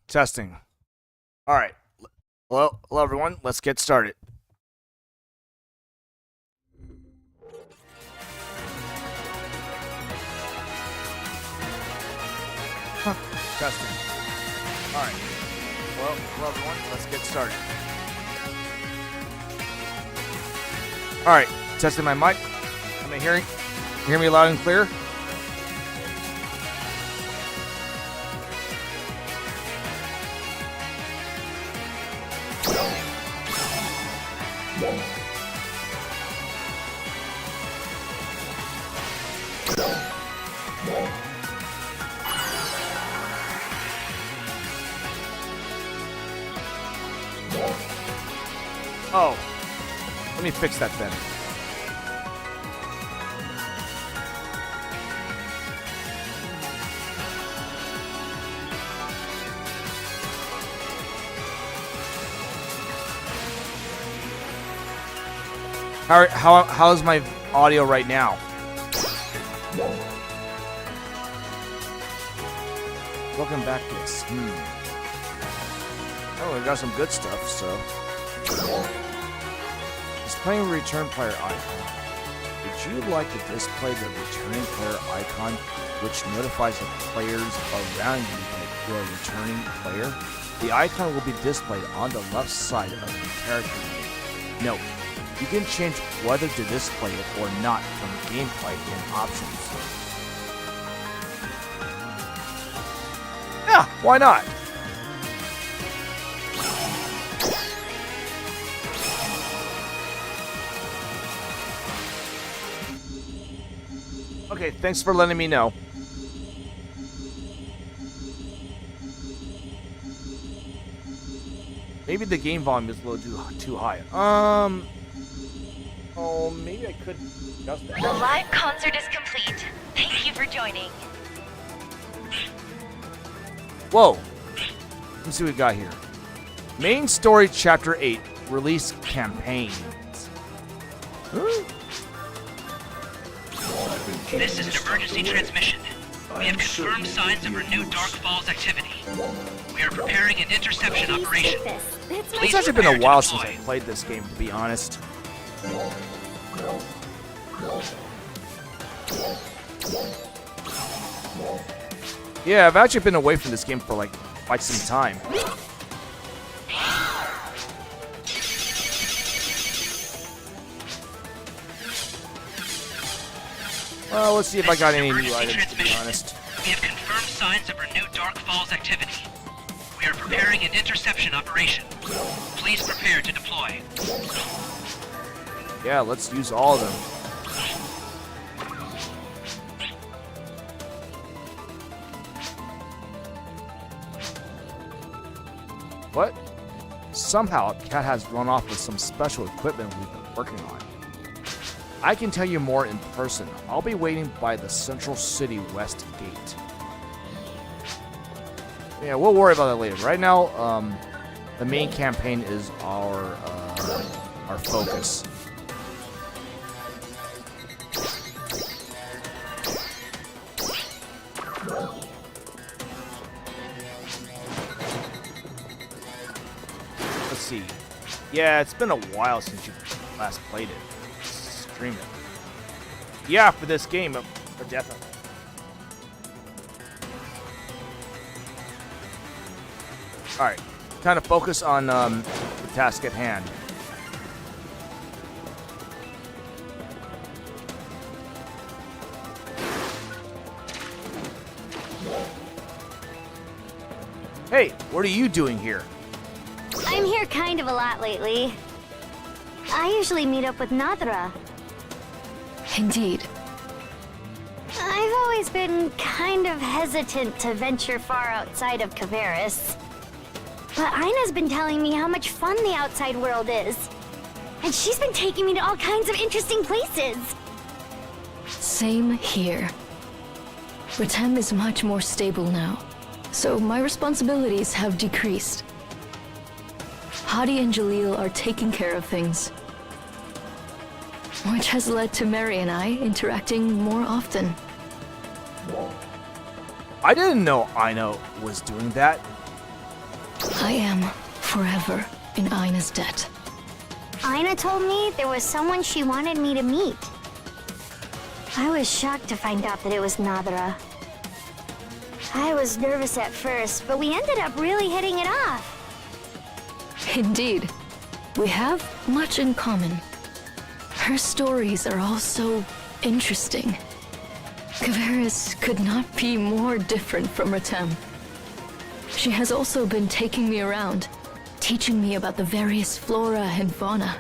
Testing. All right. Hello everyone. Let's get started. Testing. All right. Hello everyone. Let's get started. All right. Testing my mic. Am I hearing? Hear me loud and clear? Oh, let me fix that then. How's my audio right now? Welcome back, kids. Oh, we got some good stuff, so. Displaying return player icon. Would you like to display the returning player icon, which notifies the players around you that you're a returning player? The icon will be displayed on the left side of the character name. Note, you can change whether to display it or not from gameplay in options. Yeah, why not? Okay, thanks for letting me know. Maybe the game volume is a little too high. Oh, maybe I could adjust that. The live concert is complete. Thank you for joining. Whoa. Let's see what we got here. Main story chapter 8. Release campaign. Huh? This is an emergency transmission. We have confirmed signs of renewed Dark Falls activity. We are preparing an interception operation. It's actually been a while since I played this game, to be honest. Yeah, I've actually been away from this game for like quite some time. Well, let's see if I got any new items, to be honest. We have confirmed signs of renewed Dark Falls activity. We are preparing an interception operation. Please prepare to deploy. Yeah, let's use all of them. What? Somehow, Cat has run off with some special equipment we've been working on. I can tell you more in person. I'll be waiting by the Central City West Gate. Yeah, we'll worry about that later. Right now, the main campaign is our focus. Let's see. Yeah, it's been a while since you last played it. Stream it. Yeah, for this game, definitely. Alright, kind of focus on the task at hand. Hey, what are you doing here? I'm here kind of a lot lately. I usually meet up with Nadra. Indeed. I've always been kind of hesitant to venture far outside of Kavaris. But Ina's been telling me how much fun the outside world is. And she's been taking me to all kinds of interesting places. Same here. Ratem is much more stable now, so my responsibilities have decreased. Hadi and Jalil are taking care of things, which has led to Mary and I interacting more often. I didn't know Ina was doing that. I am forever in Ina's debt. Ina told me there was someone she wanted me to meet. I was shocked to find out that it was Nadra. I was nervous at first, but we ended up really hitting it off. Indeed, we have much in common. Her stories are all so interesting. Kavaris could not be more different from Retem. She has also been taking me around, teaching me about the various flora and fauna.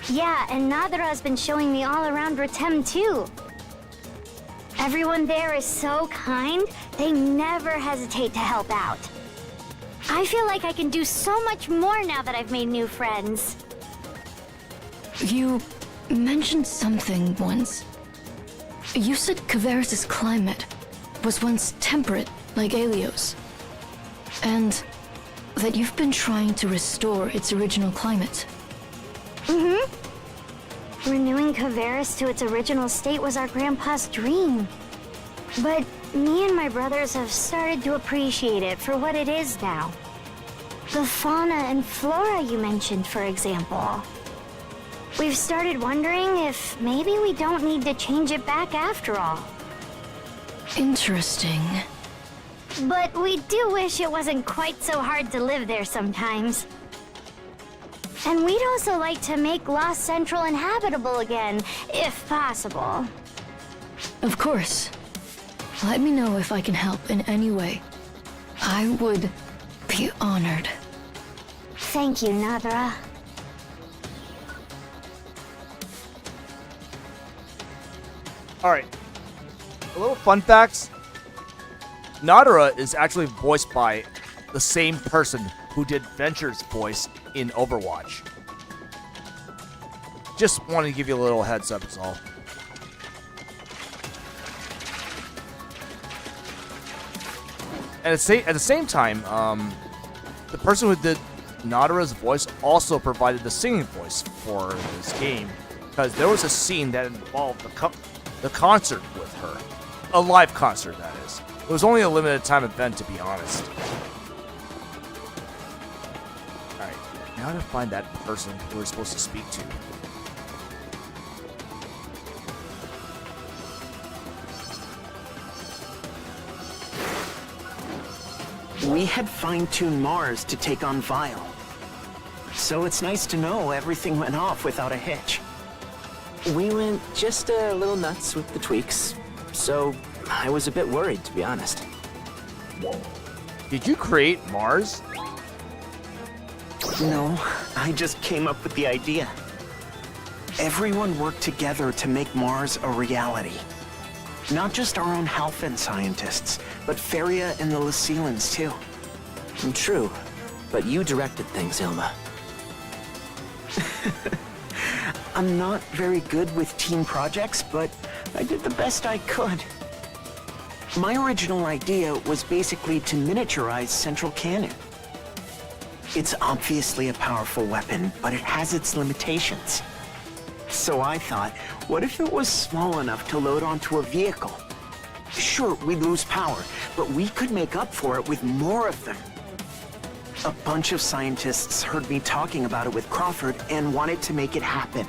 Yeah, and Nadra has been showing me all around Retem too. Everyone there is so kind, they never hesitate to help out. I feel like I can do so much more now that I've made new friends. You mentioned something once. You said Kavaris' climate was once temperate like Aelio's, and that you've been trying to restore its original climate. Renewing Kavaris to its original state was our grandpa's dream. But me and my brothers have started to appreciate it for what it is now. The fauna and flora you mentioned, for example. We've started wondering if maybe we don't need to change it back after all. Interesting. But we do wish it wasn't quite so hard to live there sometimes. And we'd also like to make Lost Central inhabitable again, if possible. Of course. Let me know if I can help in any way. I would be honored. Thank you, Nadra. Alright. A little fun facts. Nadra is actually voiced by the same person who did Venture's voice in Overwatch. Just wanted to give you a little heads up is all. And at the same time, the person who did Nadra's voice also provided the singing voice for this game, because there was a scene that involved the concert with her. A live concert, that is. It was only a limited time event, to be honest. Alright, now to find that person who we're supposed to speak to. We had fine-tuned Mars to take on Vile. So it's nice to know everything went off without a hitch. We went just a little nuts with the tweaks, so I was a bit worried, to be honest. Did you create Mars? No, I just came up with the idea. Everyone worked together to make Mars a reality. Not just our own Halfin scientists, but Feria and the Lycelans too. True, but you directed things, Ilma. I'm not very good with team projects, but I did the best I could. My original idea was basically to miniaturize Central Cannon. It's obviously a powerful weapon, but it has its limitations. So I thought, what if it was small enough to load onto a vehicle? Sure, we'd lose power, but we could make up for it with more of them. A bunch of scientists heard me talking about it with Crawford and wanted to make it happen.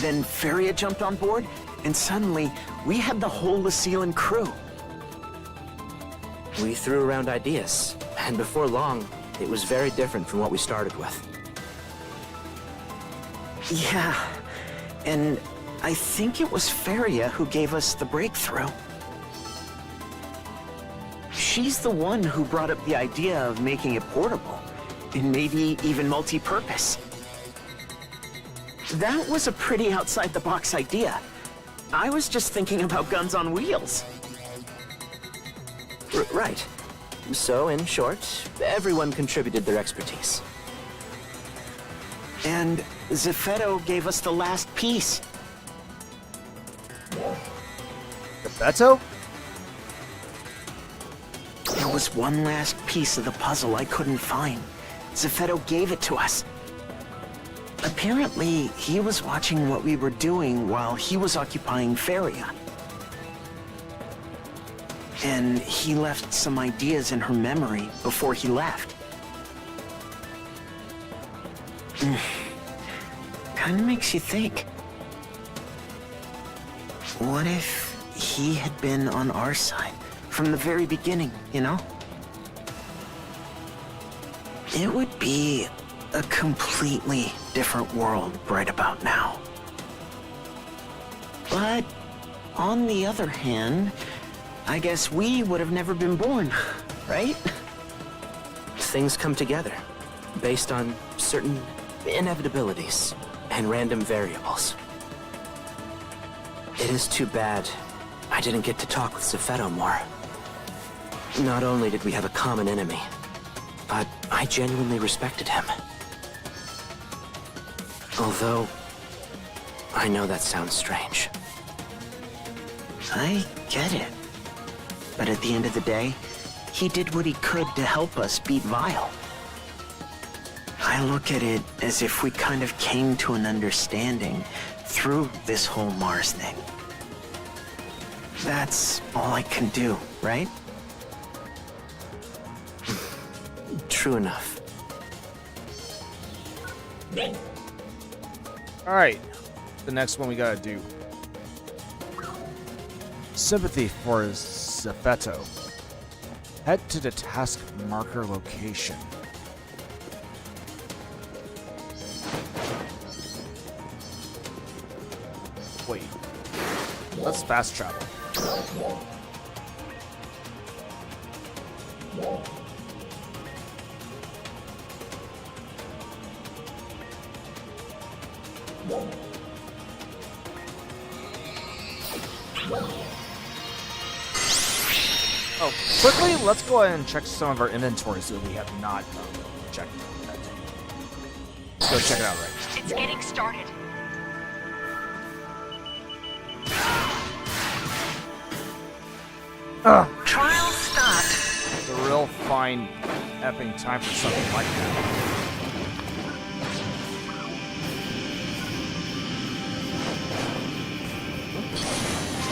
Then Feria jumped on board, and suddenly, we had the whole Lycelan crew. We threw around ideas, and before long, it was very different from what we started with. Yeah, and I think it was Feria who gave us the breakthrough. She's the one who brought up the idea of making it portable, and maybe even multi-purpose. That was a pretty outside-the-box idea. I was just thinking about guns on wheels. Right. So, in short, everyone contributed their expertise. And Zephetto gave us the last piece. Zephetto? There was one last piece of the puzzle I couldn't find. Zephetto gave it to us. Apparently, he was watching what we were doing while he was occupying Feria. And he left some ideas in her memory before he left. Kind of makes you think. What if he had been on our side from the very beginning, you know? It would be a completely different world right about now. But on the other hand, I guess we would have never been born, right? Things come together based on certain inevitabilities and random variables. It is too bad I didn't get to talk with Zephetto more. Not only did we have a common enemy, but I genuinely respected him. Although, I know that sounds strange. I get it. But at the end of the day, he did what he could to help us beat Vile. I look at it as if we kind of came to an understanding through this whole Mars thing. That's all I can do, right? True enough. Alright, the next one we gotta do. Sympathy for Zephetto. Head to the task marker location. Wait. Let's fast travel. Oh, quickly, let's go ahead and check some of our inventories that we have not checked yet. Let's go check it out right It's getting started. now. Trial start. It's a real fine effing time for something like that.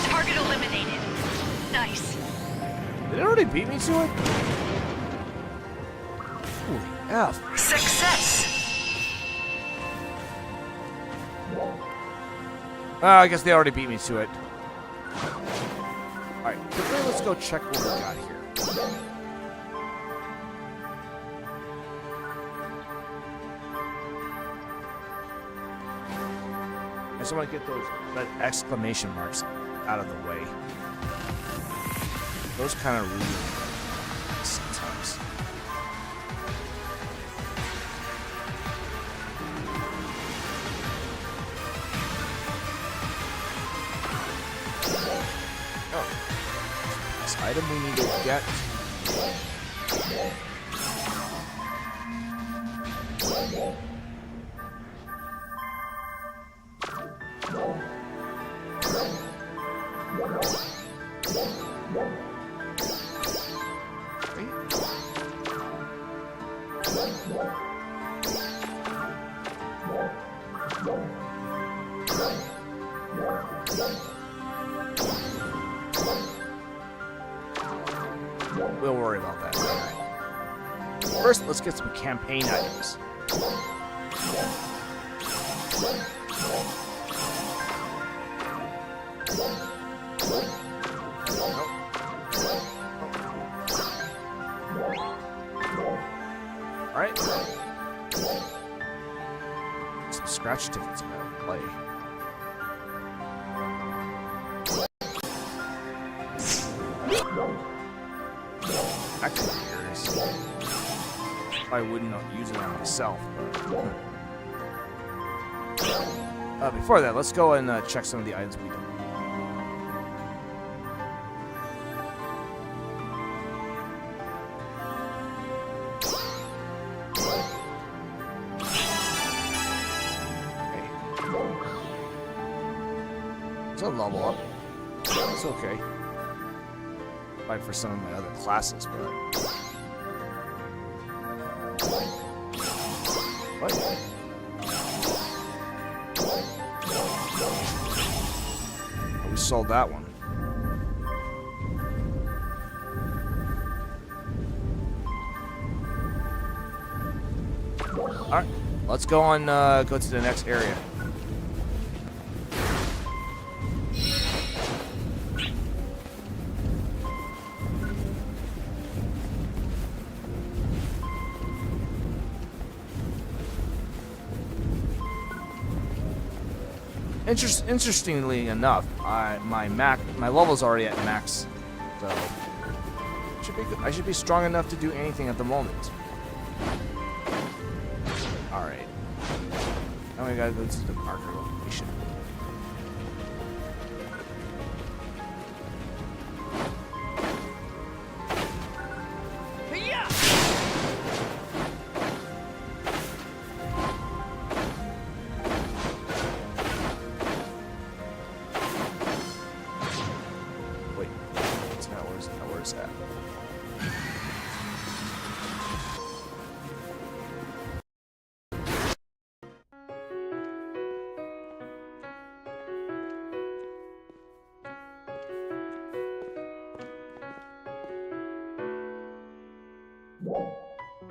Target eliminated. Nice. Did it already beat me to it? Holy F. Success. I guess they already beat me to it. Alright, quickly let's go check what we got here. I just want to get those exclamation marks out of the way. Those kind of really sometimes. Oh. This item we need to get. We'll worry about that. Right. First, let's get some campaign items. Alright. Some scratch tickets I'm gonna play. Actually, I wouldn't use it on myself, but before that, let's go and check some of the items we don't. It's a level up. It's okay. Fight for some of my other classes, but what? Oh, we sold that one. Alright, Let's go on. Go to the next area. Interestingly enough, my level's already at max, so I should be strong enough to do anything at the moment. All right, now we gotta go to the marker location. Where's that?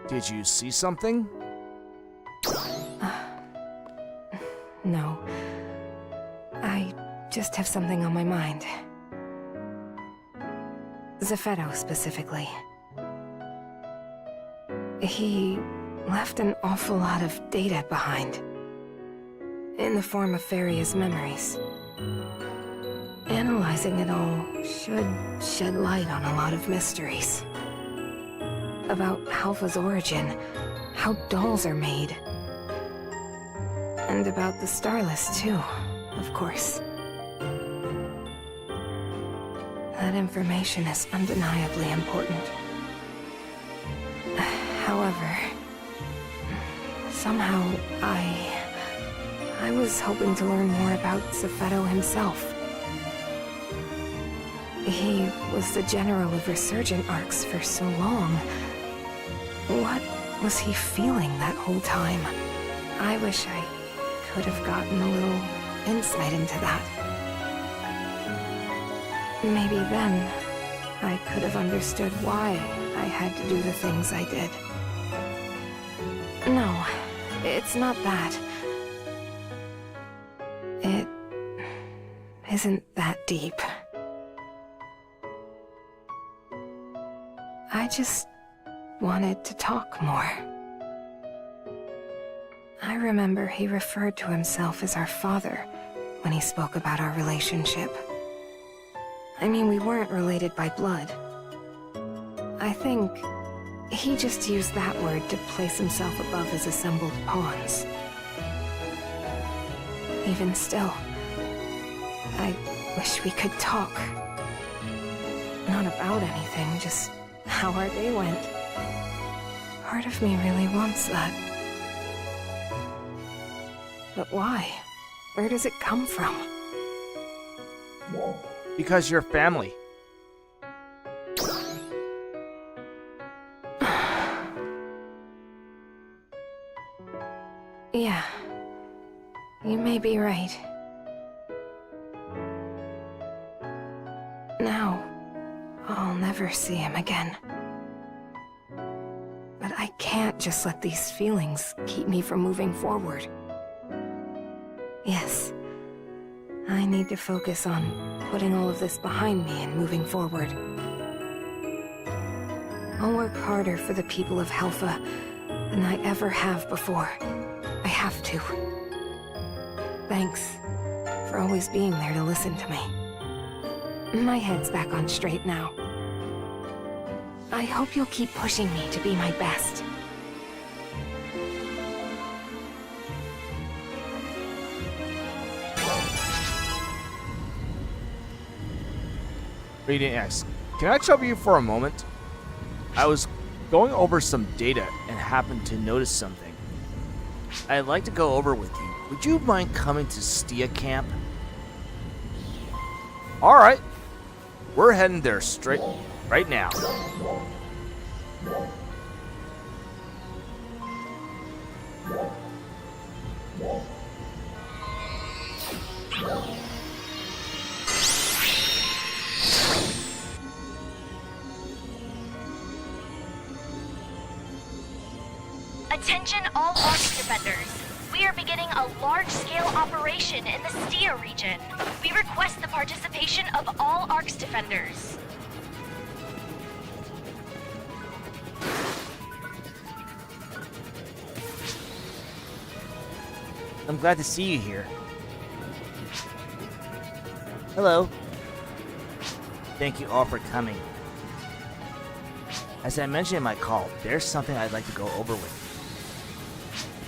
Did you see something? No. I just have something on my mind. Zeffetto, specifically. He left an awful lot of data behind. In the form of various memories. Analyzing it all should shed light on a lot of mysteries. About Alpha's origin, how dolls are made. And about the Starless, too, of course. That information is undeniably important. However, somehow I was hoping to learn more about Zeffetto himself. He was the general of Resurgent Arcs for so long. What was he feeling that whole time? I wish I could have gotten a little insight into that. Maybe then, I could have understood why I had to do the things I did. No, it's not that. It isn't that deep. I just wanted to talk more. I remember he referred to himself as our father when he spoke about our relationship. I mean, we weren't related by blood. I think he just used that word to place himself above his assembled pawns. Even still, I wish we could talk. Not about anything, just how our day went. Part of me really wants that. But why? Where does it come from? Because you're family. Yeah. You may be right. Now, I'll never see him again. But I can't just let these feelings keep me from moving forward. Yes. I need to focus on putting all of this behind me and moving forward. I'll work harder for the people of Helfa than I ever have before. I have to. Thanks for always being there to listen to me. My head's back on straight now. I hope you'll keep pushing me to be my best. Radiant X, can I trouble you for a moment? I was going over some data and happened to notice something. I'd like to go over with you. Would you mind coming to Stia Camp? Alright. We're heading there straight right now. Attention all Arc defenders. We are beginning a large-scale operation in the Stia region. We request the participation of all ARC's defenders. I'm glad to see you here. Hello. Thank you all for coming. As I mentioned in my call, there's something I'd like to go over with you.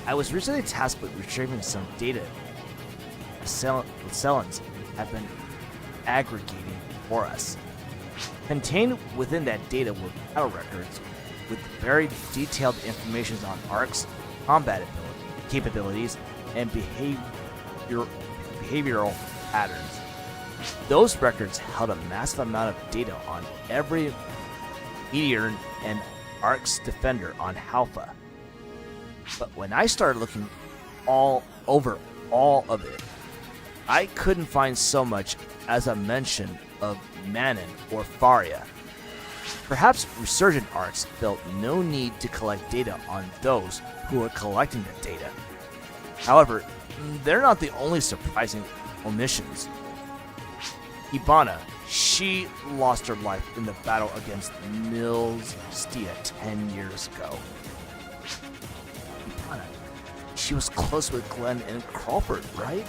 I was recently tasked with retrieving some data Cellans have been aggregating for us. Contained within that data were battle records with very detailed information on ARC's combat capabilities and behavioral patterns. Those records held a massive amount of data on every Meteor and ARC's defender on Halpha. But when I started looking all over all of it, I couldn't find so much as a mention of Manon or Faria. Perhaps Resurgent Arcs felt no need to collect data on those who were collecting the data. However, they're not the only surprising omissions. Ibana, she lost her life in the battle against Mills Stia 10 years ago. Ibana, she was close with Glenn and Crawford, right?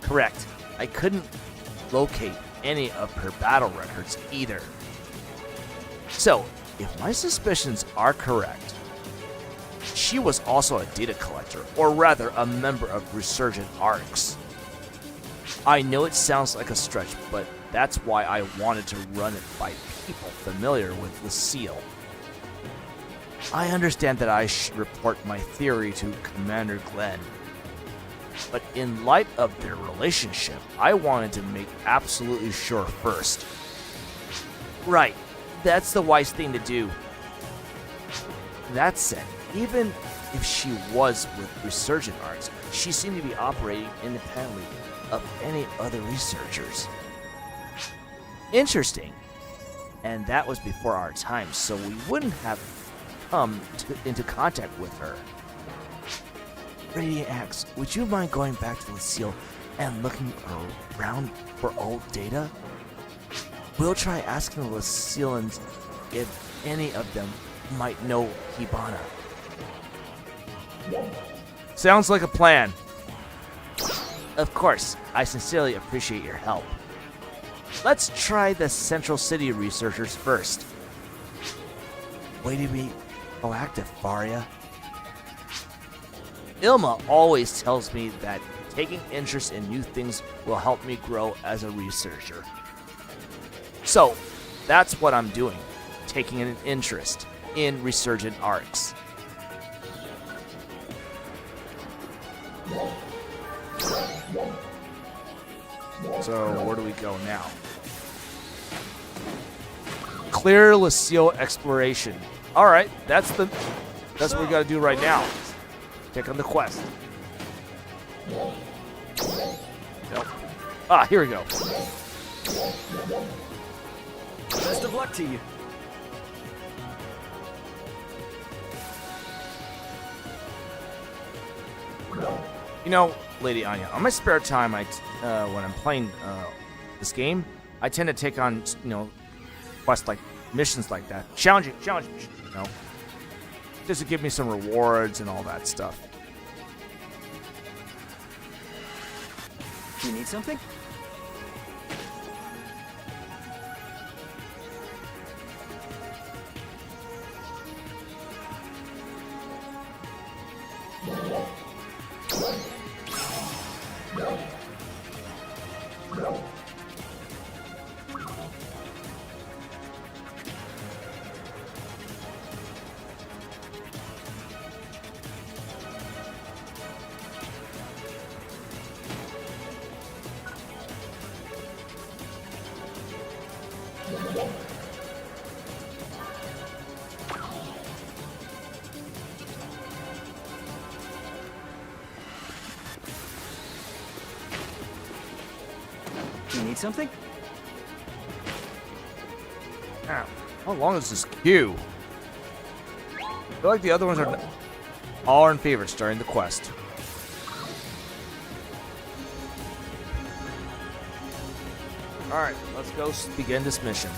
Correct. I couldn't locate any of her battle records either. So, if my suspicions are correct, she was also a data collector, or rather a member of Resurgent Arcs. I know it sounds like a stretch, but that's why I wanted to run it by people familiar with Lucille. I understand that I should report my theory to Commander Glenn, but in light of their relationship, I wanted to make absolutely sure first. Right, that's the wise thing to do. That said, even if she was with Resurgent Arcs, she seemed to be operating independently of any other researchers. Interesting. And that was before our time, so we wouldn't have come into contact with her. Radiant Axe, would you mind going back to Lucille and looking around for old data? We'll try asking the Lucillans if any of them might know Hibana. Sounds like a plan. Of course, I sincerely appreciate your help. Let's try the Central City researchers first. Way to be proactive, Faria. Ilma always tells me that taking interest in new things will help me grow as a researcher. So, that's what I'm doing, taking an interest in Resurgent Arcs. So, where do we go now? Clear Lucille exploration. Alright, that's what we gotta do right now. Take on the quest. Nope. Ah, here we go. Best of luck to you. You know, Lady Anya, on my spare time, when I'm playing this game, I tend to take on, quests like missions like that, challenging, just to give me some rewards and all that stuff. You need something? You need something? How long is this queue? I feel like the other ones are... All are in favor starting the quest. Alright, let's go begin this mission.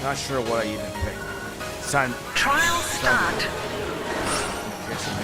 Not sure what I even picked. It's time. Trial start. Yes, it may.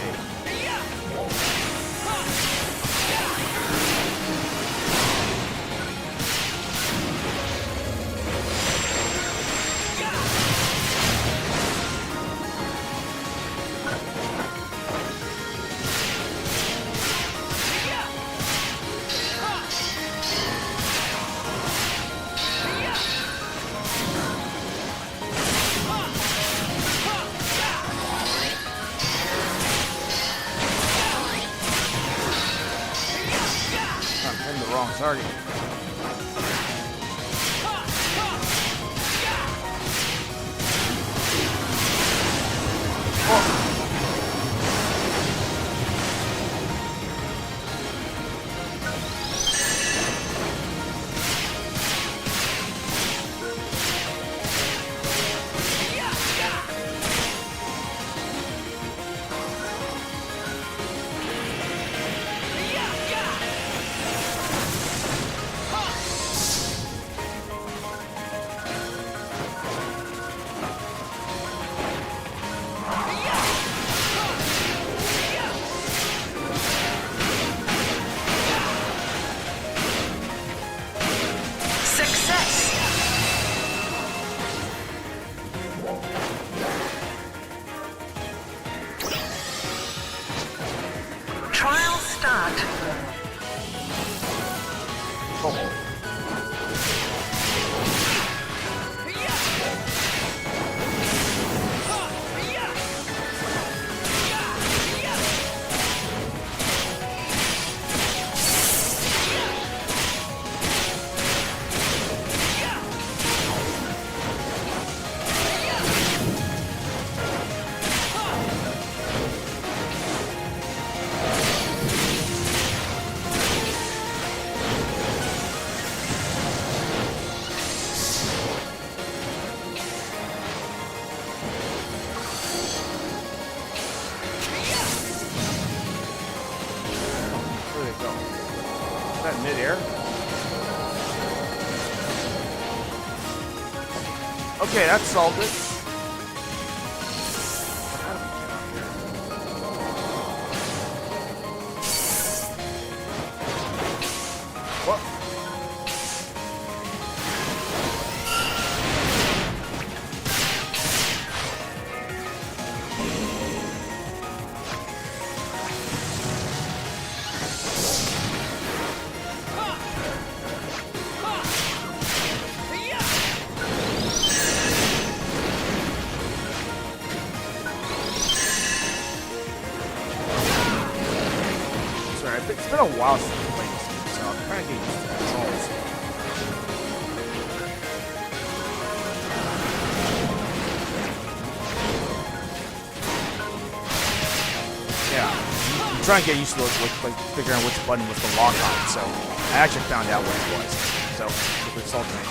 I'm in the wrong target. Success. Trial start. Where did it go? Is that mid-air? Okay, that solved it. What? Sorry, it's been a while since I played this game, so I'm trying to get used to the controls. Yeah, I'm trying to get used to like figuring out which button was the lock on, so I actually found out what it was. So it's alternating.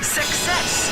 Success.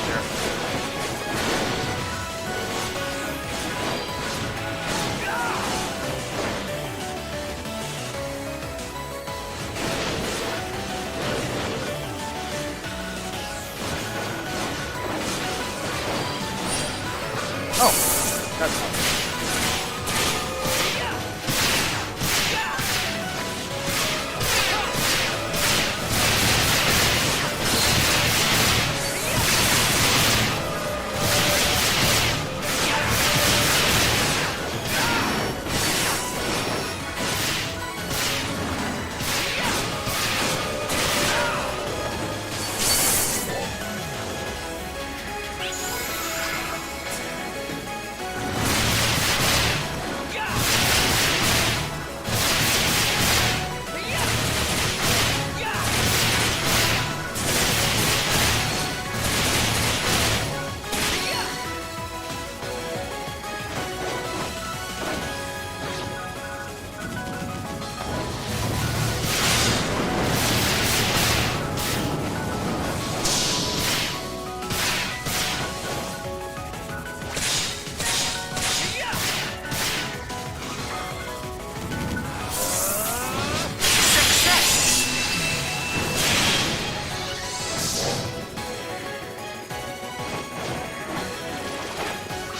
there. Oh, that's not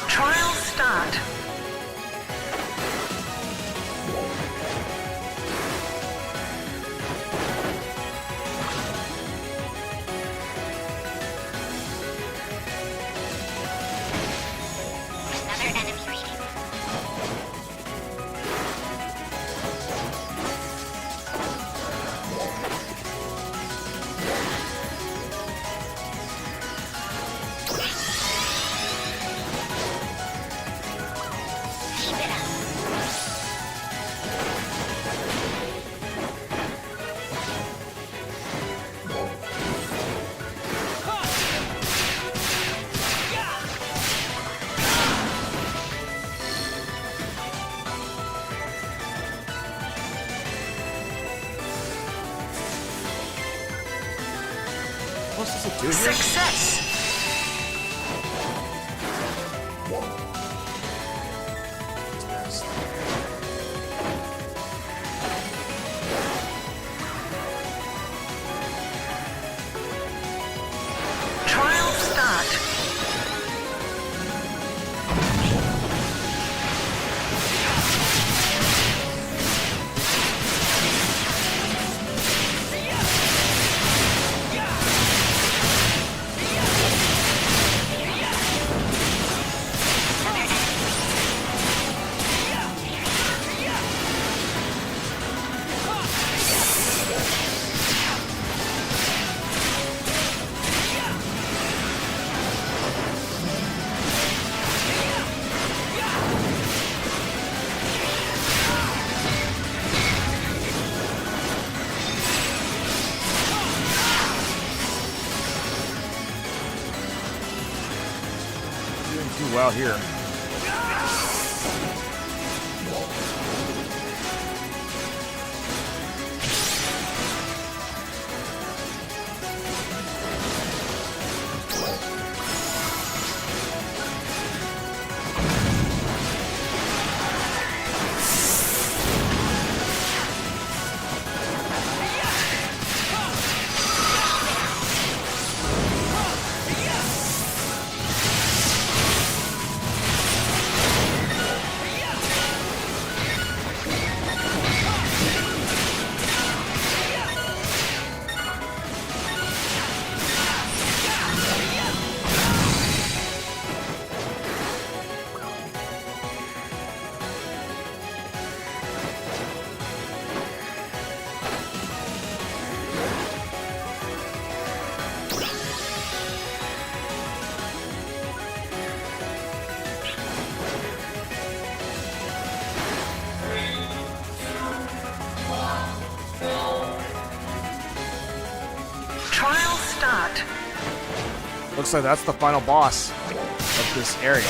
Trial start. Another enemy reading. Keep it up. What's this do here? Success. Trial start. Doing too well here. Trial start. Looks like that's the final boss of this area.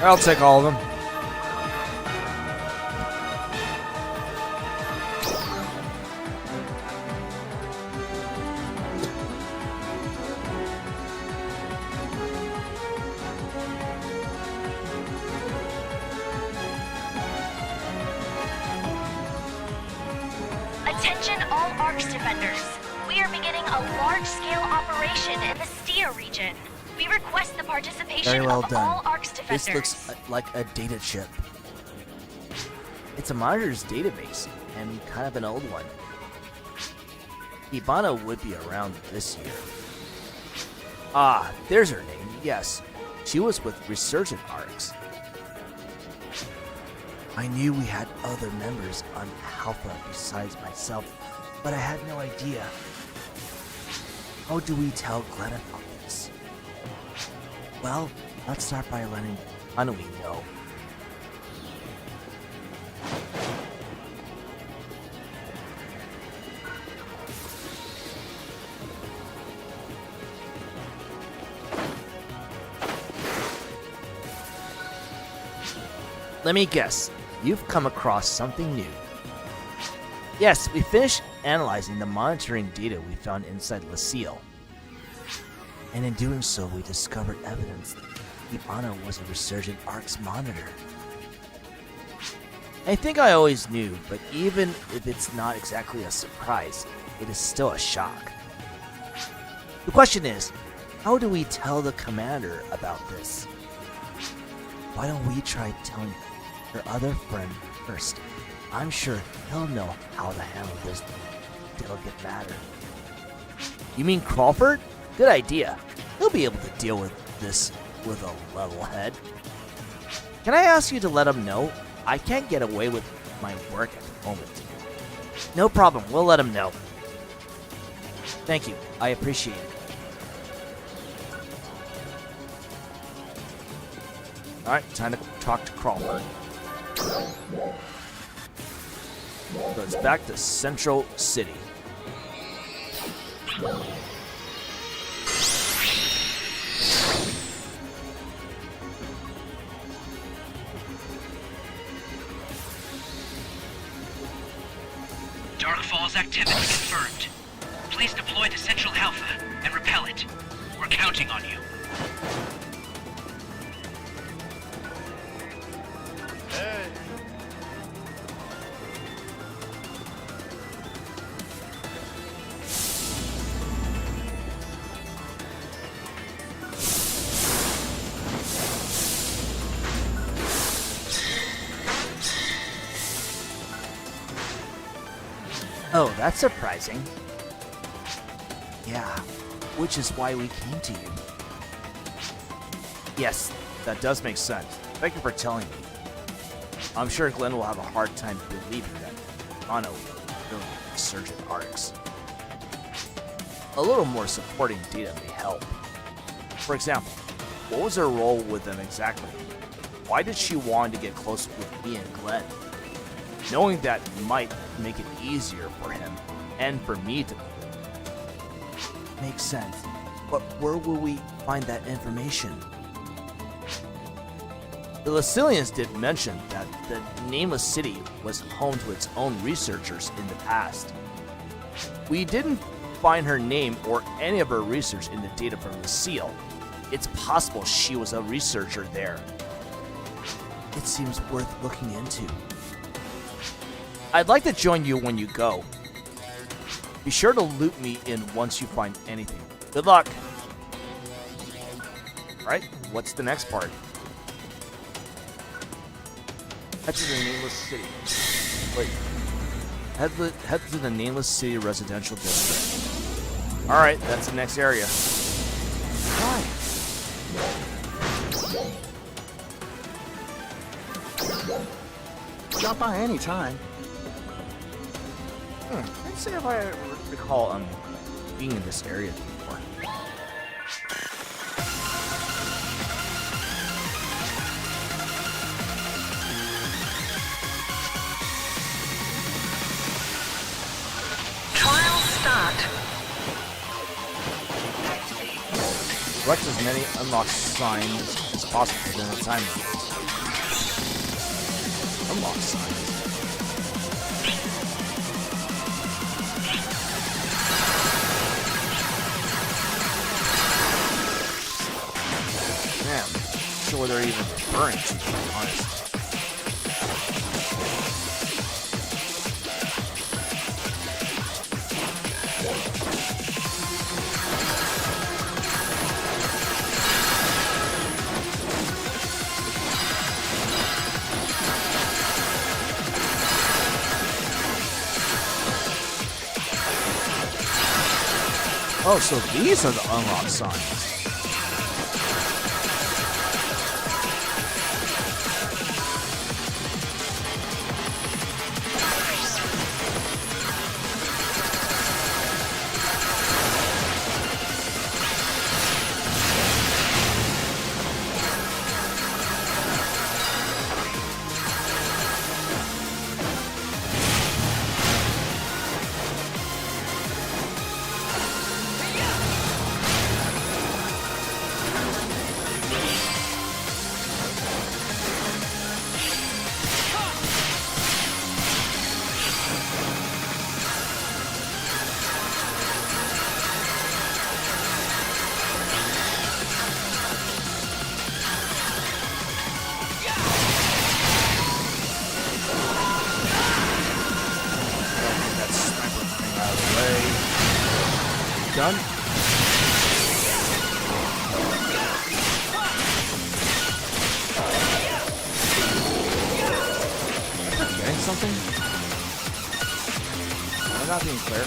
I'll take all of them. Attention all ARCS defenders. We are beginning a large-scale operation in the Stia region. We request the participation Very well of done. all ARCS defenders. This looks like a data chip. It's a monitor's database, and kind of an old one. Ibana would be around this year. Ah, there's her name, yes. She was with Resurgent ARCS. I knew we had other members on Alpha besides myself, but I had no idea. How do we tell Glenn about this? Well, let's start by letting Hanui know. Let me guess, you've come across something new. Yes, we finished analyzing the monitoring data we found inside Lucille. And in doing so, we discovered evidence that Ibana was a Resurgent ARCS monitor. I think I always knew, but even if it's not exactly a surprise, it is still a shock. The question is, how do we tell the commander about this? Why don't we try telling her other friend first? I'm sure he'll know how to handle this delicate matter. You mean Crawford? Good idea. He'll be able to deal with this with a level head. Can I ask you to let him know? I can't get away with my work at the moment. No problem, we'll let him know. Thank you, I appreciate it. Alright, time to talk to Crawford. So it's back to Central City. Dark Falls activity confirmed. Please deploy to Central Alpha and repel it. We're counting on you. Oh, that's surprising. Yeah, which is why we came to you. Yes, that does make sense. Thank you for telling me. I'm sure Glenn will have a hard time believing that Mono will Resurgent ARCS. A little more supporting data may help. For example, what was her role with them exactly? Why did she want to get close with me and Glenn? Knowing that might make it easier for him and for me to makes sense. But where will we find that information? The Lucilians did mention that the Nameless City was home to its own researchers in the past. We didn't find her name or any of her research in the data from Lucille. It's possible she was a researcher there. It seems worth looking into. I'd like to join you when you go. Be sure to loop me in once you find anything. Good luck! Alright, what's the next part? Head to the Nameless City. Wait. Head to the Nameless City Residential District. Alright, that's the next area. Why? Stop by any time. Let's see if I recall being in this area before. Trial start. Collect as many unlocked signs as possible within the time limit. unlock signs. Man, I'm sure they're even referring to, to be honest. Oh, so these are the unlock signs. Done. Getting something? Am I not being clear?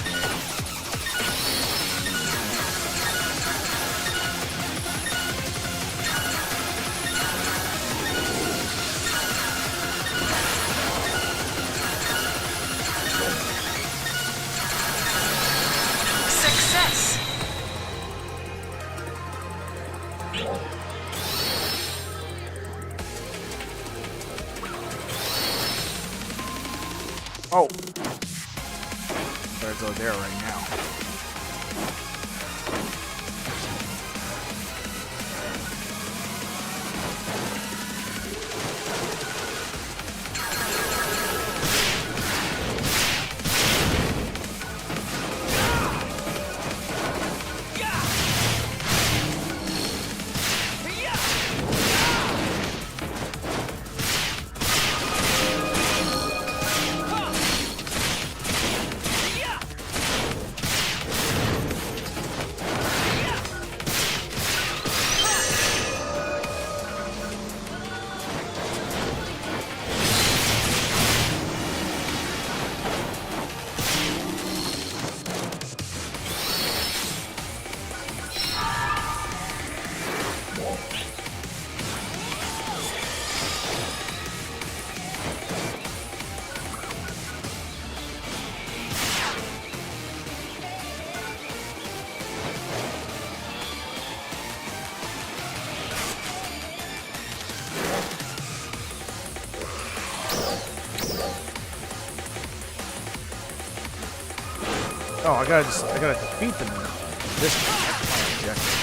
Success! Oh. Better go there right now. Oh, I gotta defeat them in this objective.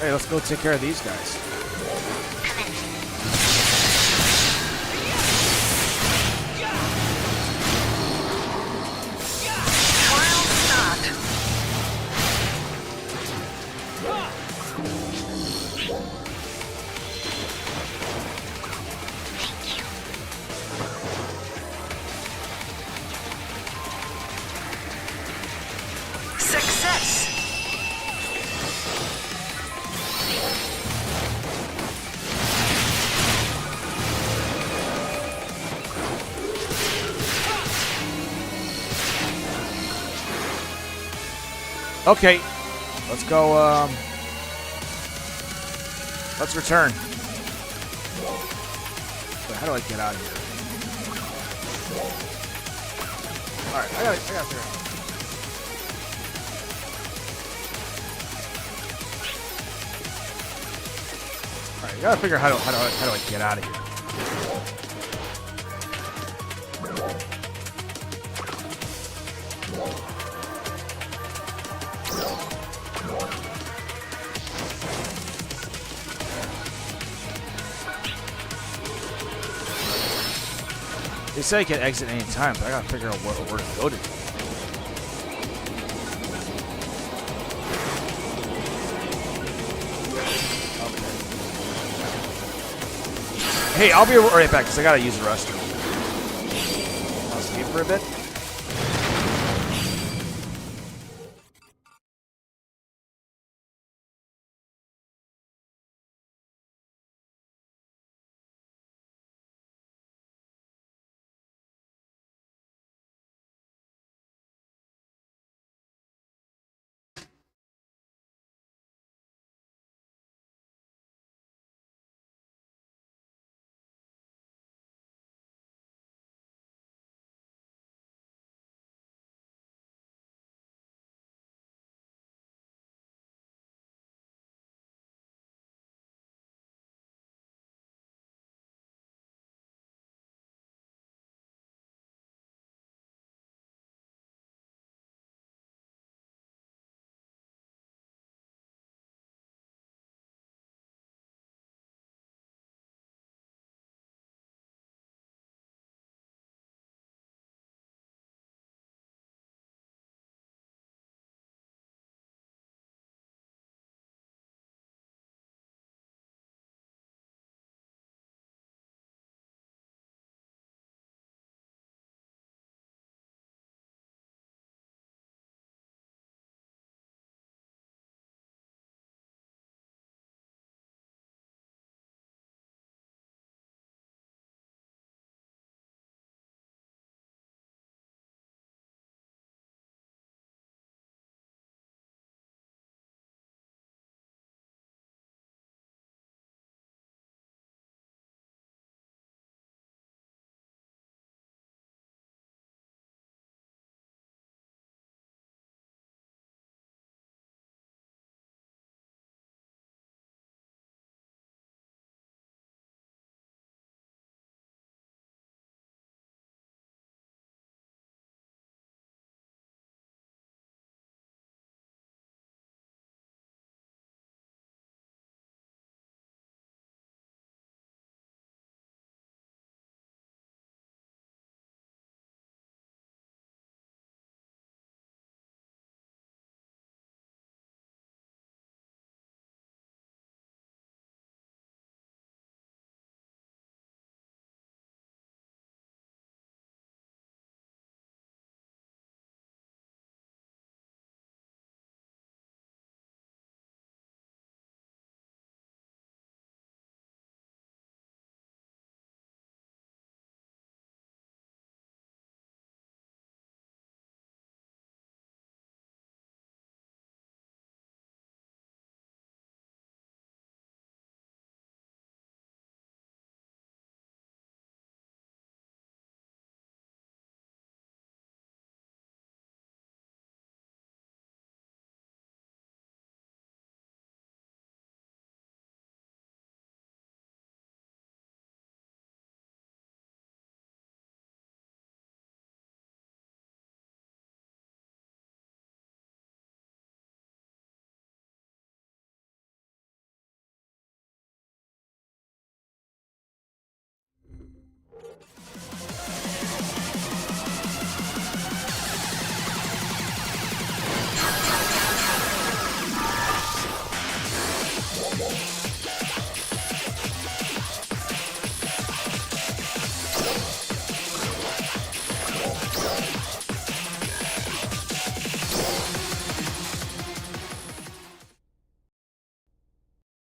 Hey, let's go take care of these guys. Okay, let's go. Let's return. Wait, how do I get out of here? All right, I gotta figure it out. All right, you gotta figure out how do I get out of here? They say I can exit any time, but I gotta figure out where to go to. Okay. Hey, I'll be right back because I gotta use the restroom. I'll sleep for a bit.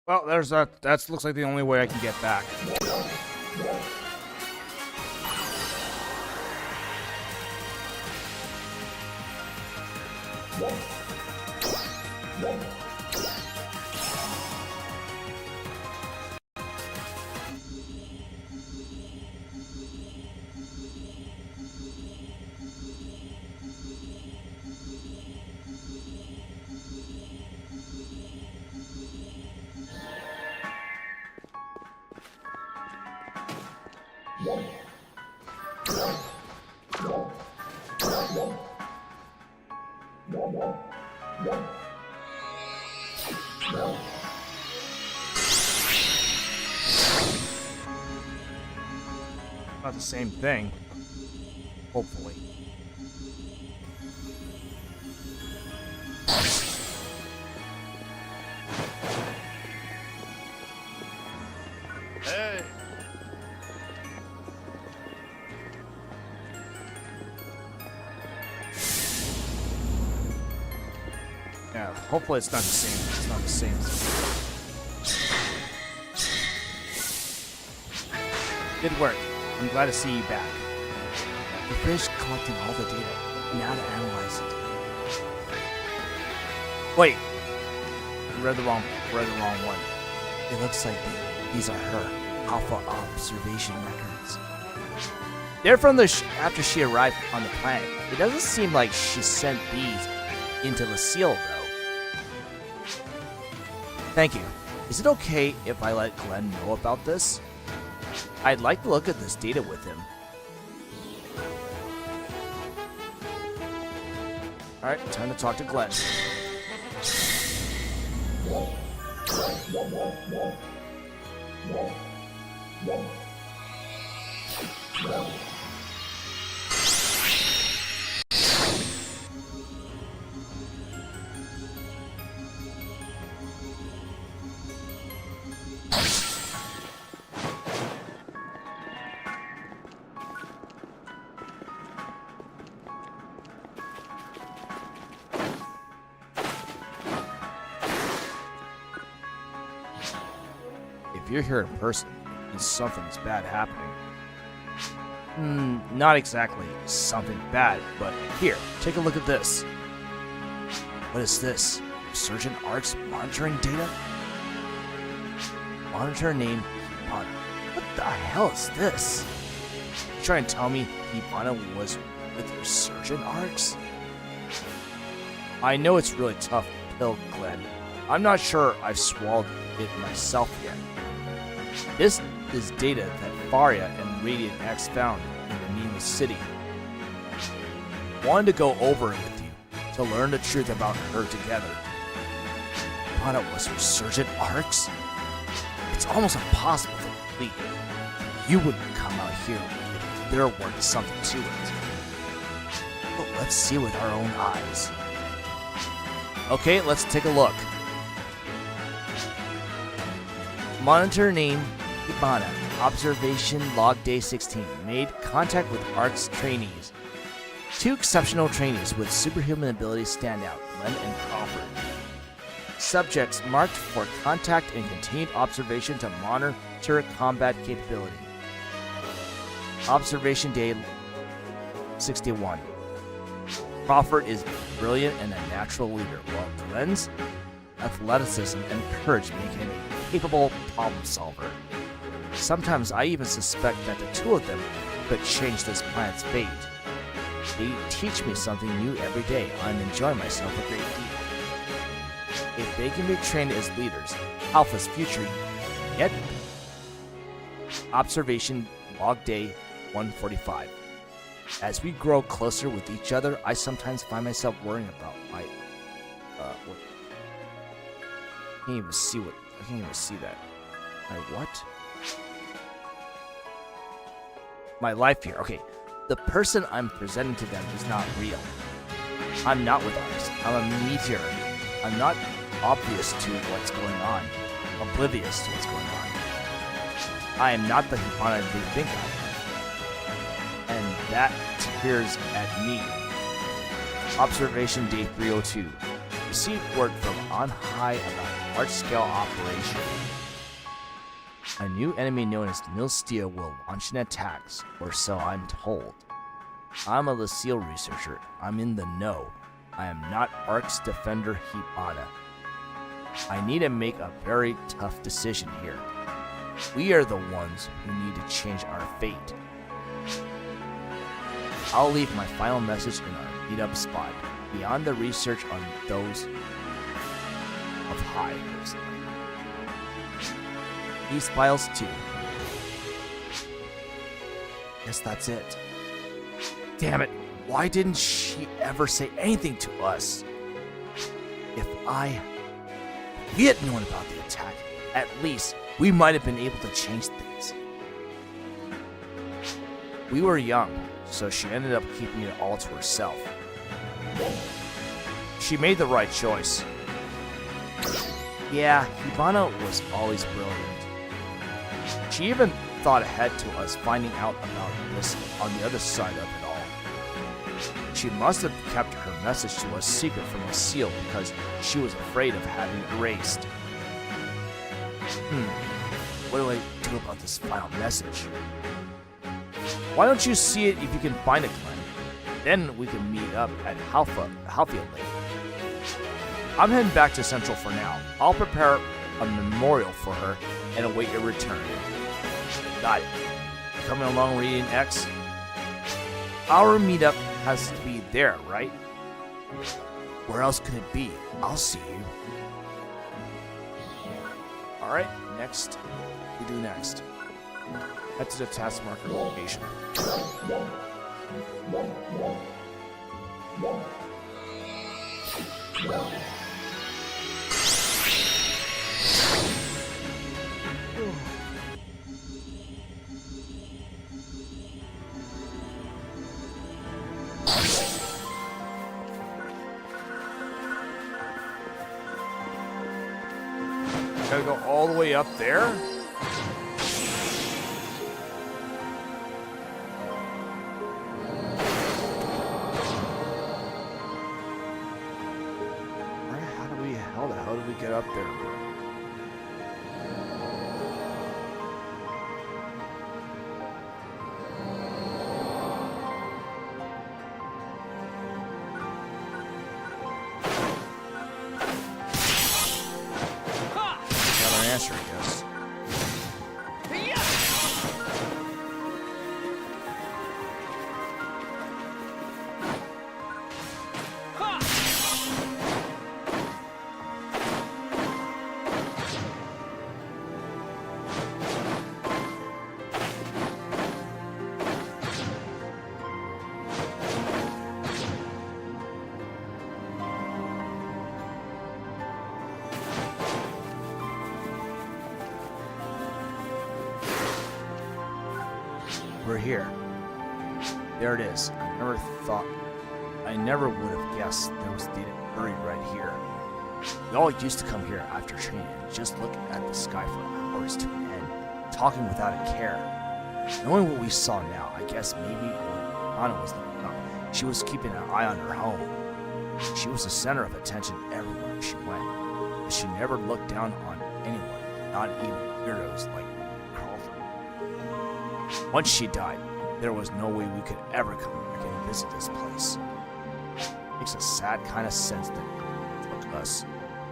Well, there's that. That looks like the only way I can get back. Not the same thing. Hopefully. Hey. Yeah, hopefully it's not the same. It's not the same. Good work. I'm glad to see you back. We finished collecting all the data. Now to analyze it. Wait. Read the wrong one. It looks like these are her Alpha observation records. They're from after she arrived on the planet. It doesn't seem like she sent these into Lucille, though. Thank you. Is it okay if I let Glenn know about this? I'd like to look at this data with him. Alright, time to talk to Glenn. If you're here in person, then something's bad happening. Not exactly something bad, but here, take a look at this. What is this? Surgeon Arc's monitoring data? Monitor name Hibana. What the hell is this? You trying to tell me Hibana was with Resurgent Arcs? I know it's really tough pill, Glenn. I'm not sure I've swallowed it myself yet. This is data that Faria and Radiant X found in the Nima City. Wanted to go over it with you, to learn the truth about her together. Hibana was Resurgent Arcs? It's almost impossible to believe. You wouldn't come out here if there weren't something to it. But let's see with our own eyes. Okay, let's take a look. Monitor name Hibana. Observation log day 16. Made contact with ARC's trainees. 2 exceptional trainees with superhuman abilities stand out, Glenn and Crawford. Subjects marked for contact and continued observation to monitor combat capability. Observation day 61. Crawford is brilliant and a natural leader, while Glenn's athleticism and courage make him a capable problem solver. Sometimes I even suspect that the two of them could change this planet's fate. They teach me something new every day. I'm enjoying myself a great deal. If they can be trained as leaders, Alpha's future yet. Observation log day 145. As we grow closer with each other, I sometimes find myself worrying about my what? I can't even see that. My what? My life here. Okay. The person I'm presenting to them is not real. I'm not with others. I'm a meteor. I'm not obvious to what's going on. Oblivious to what's going on. I am not the Hibana they think I am. And that tears at me. Observation day 302. Received word from on high about large-scale operation. A new enemy known as Milstia will launch an attack, or so I'm told. I'm a Lucille researcher. I'm in the know. I am not Ark's defender Hibana. I need to make a very tough decision here. We are the ones who need to change our fate. I'll leave my final message in our meetup spot, beyond the research on those of hires. These files too. Guess that's it. Damn it, why didn't she ever say anything to us? If we had known about the attack, at least we might have been able to change things. We were young, so she ended up keeping it all to herself. She made the right choice. Yeah, Hibana was always brilliant. She even thought ahead to us finding out about this on the other side of it all. She must have kept her message to us secret from a seal because she was afraid of having it erased. What do I do about this final message? Why don't you see it if you can find it, Glenn? Then we can meet up at Halfia Lake. I'm heading back to Central for now. I'll prepare a memorial for her and await your return. Got it. Coming along reading X? Our meetup has to be there, right? Where else could it be? I'll see you. Alright, next. We do next. Head to the task marker location. Gotta go all the way up there? How do we get up there? Got an answer, I guess. We're here. There it is. I never would have guessed there was data buried right here. We all used to come here after training and just look at the sky for hours to end, talking without a care. Knowing what we saw now, I guess maybe when Anna was looking up, she was keeping an eye on her home. She was the center of attention everywhere she went, but she never looked down on anyone, not even weirdos like Crawford. Once she died, there was no way we could ever come back and visit this place. Makes a sad kind of sense that it took us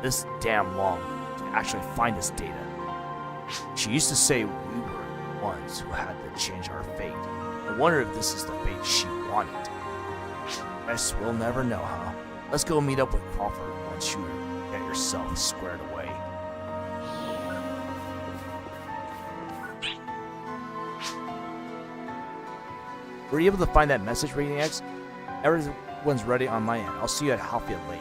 this damn long to actually find this data. She used to say we were the ones who had to change our fate. I wonder if this is the fate she wanted. Guess we'll never know, huh? Let's go meet up with Crawford once you get yourself squared away. Were you able to find that message, Reading X? Everyone's ready on my end. I'll see you at Halfia Lake.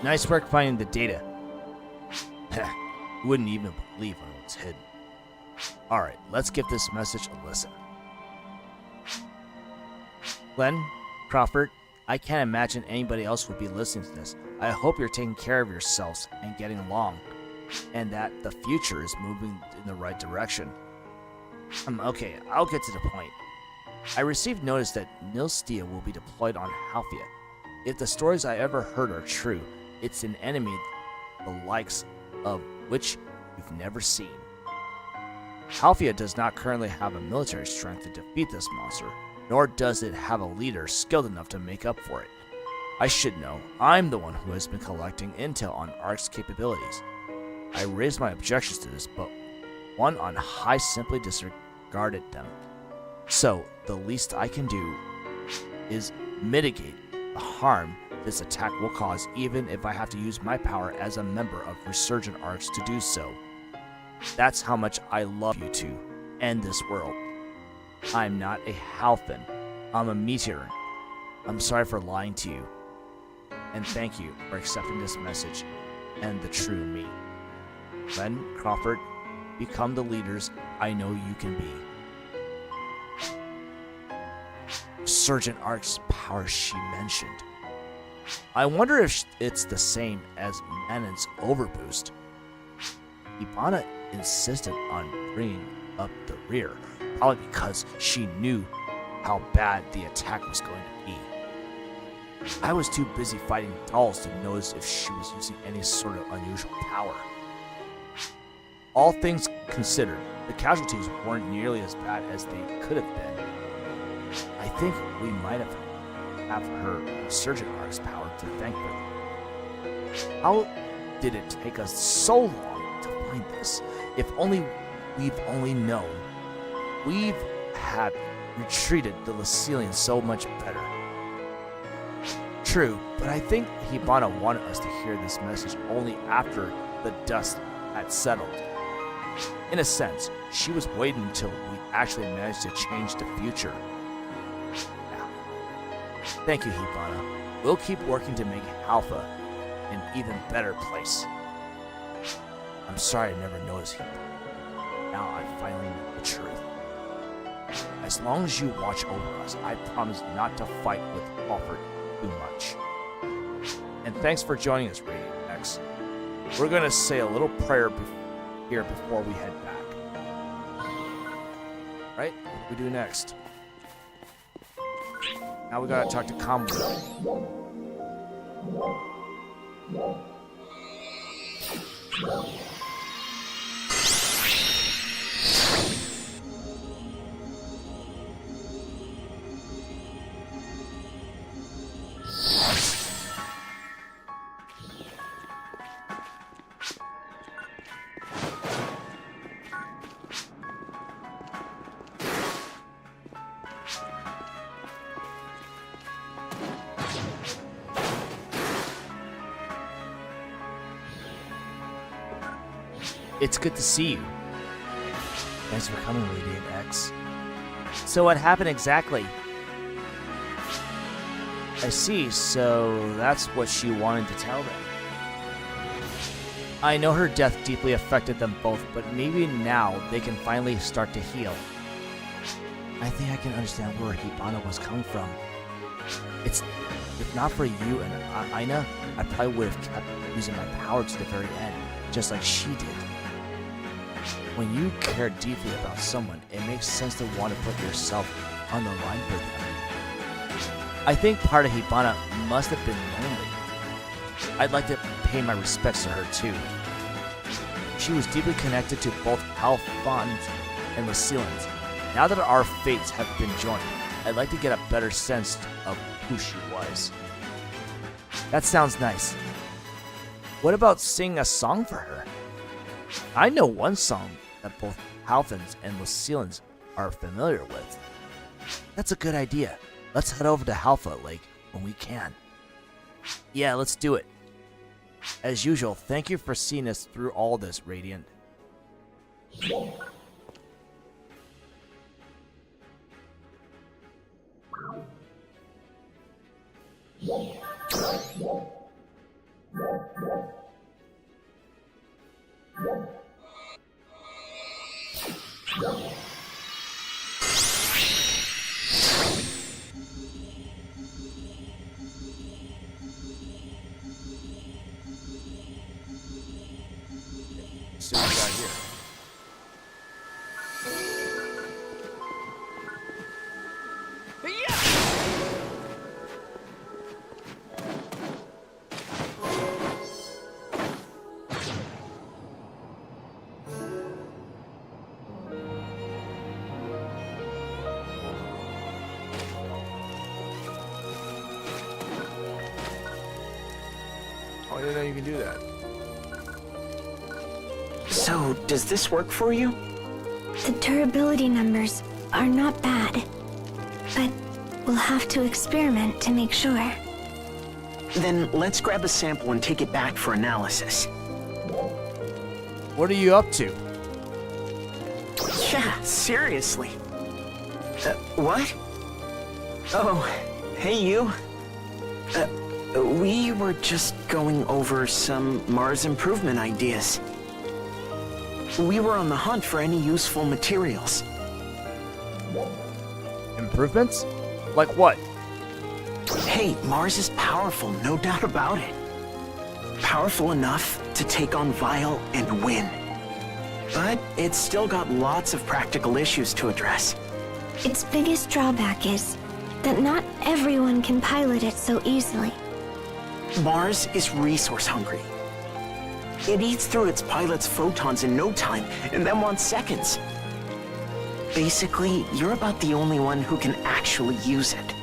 Nice work finding the data. You wouldn't even believe when it was hidden. Alright, let's give this message a listen. Glenn, Crawford, I can't imagine anybody else would be listening to this. I hope you're taking care of yourselves and getting along, and that the future is moving in the right direction. Okay, I'll get to the point. I received notice that Nilstia will be deployed on Halphia. If the stories I ever heard are true, it's an enemy the likes of which you've never seen. Halphia does not currently have a military strength to defeat this monster, nor does it have a leader skilled enough to make up for it. I should know. I'm the one who has been collecting intel on ARC's capabilities. I raised my objections to this, but one on high simply disregarded them. So, the least I can do is mitigate the harm this attack will cause, even if I have to use my power as a member of Resurgent Arcs to do so. That's how much I love you two and this world. I'm not a Halfin. I'm a meteor. I'm sorry for lying to you. And thank you for accepting this message and the true me. Glenn, Crawford, become the leaders I know you can be. Resurgent Arc's power she mentioned. I wonder if it's the same as Manon's overboost. Hibana insisted on bringing up the rear, probably because she knew how bad the attack was going to be. I was too busy fighting dolls to notice if she was using any sort of unusual power. All things considered, the casualties weren't nearly as bad as they could have been. I think we might have her Resurgent Arc's power to thank for them. How did it take us so long to find this? If we've only known, we've had retreated the Lucilians so much better. True, but I think Hibana wanted us to hear this message only after the dust had settled. In a sense, she was waiting until we actually managed to change the future. Thank you, Hibana. We'll keep working to make Alpha an even better place. I'm sorry I never noticed Hibana. Now I finally know the truth. As long as you watch over us, I promise not to fight with Crawford too much. And thanks for joining us, Radiant X. We're gonna say a little prayer here before we head back. Right? What do we do next? Now we gotta talk to Combo. It's good to see you. Thanks for coming, Radiant X. So what happened exactly? I see, so that's what she wanted to tell them. I know her death deeply affected them both, but maybe now they can finally start to heal. I think I can understand where Hibana was coming from. If not for you and Aina, I probably would have kept using my power to the very end, just like she did. When you care deeply about someone, it makes sense to want to put yourself on the line for them. I think part of Hibana must have been lonely. I'd like to pay my respects to her too. She was deeply connected to both Alphons and Lucilians. Now that our fates have been joined, I'd like to get a better sense of who she was. That sounds nice. What about singing a song for her? I know one song that both Alphons and Lucilians are familiar with. That's a good idea. Let's head over to Halpha Lake when we can. Yeah, let's do it. As usual, thank you for seeing us through all this, Radiant. Yeah. I didn't know you can do that. So, does this work for you? The durability numbers are not bad, but we'll have to experiment to make sure. Then let's grab a sample and take it back for analysis. What are you up to? Yeah, seriously. What? Oh, hey you. We were just going over some Mars improvement ideas. We were on the hunt for any useful materials. Improvements? Like what? Hey, Mars is powerful, no doubt about it. Powerful enough to take on Vile and win. But it's still got lots of practical issues to address. Its biggest drawback is that not everyone can pilot it so easily. Mars is resource hungry. It eats through its pilot's photons in no time, and then wants seconds. Basically, you're about the only one who can actually use it.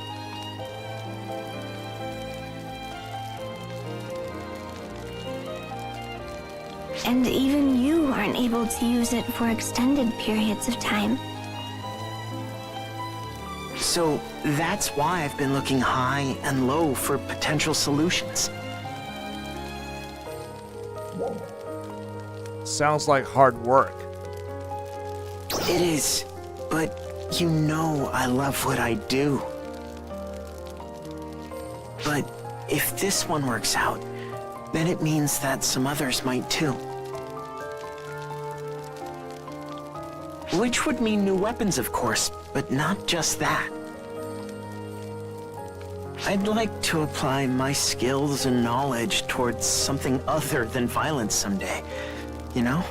And even you aren't able to use it for extended periods of time. So that's why I've been looking high and low for potential solutions. Sounds like hard work. It is, but you know I love what I do. But if this one works out, then it means that some others might too. Which would mean new weapons, of course, but not just that. I'd like to apply my skills and knowledge towards something other than violence someday, you know?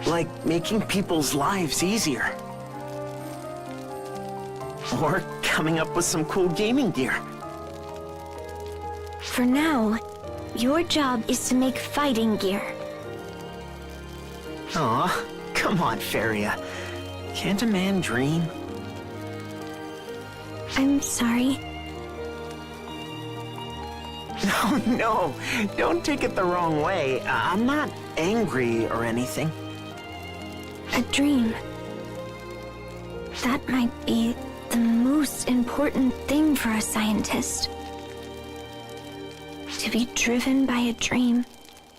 Like making people's lives easier. Or coming up with some cool gaming gear. For now, your job is to make fighting gear. Aw, come on, Feria. Can't a man dream? I'm sorry. No, don't take it the wrong way. I'm not angry or anything. A dream. That might be the most important thing for a scientist. To be driven by a dream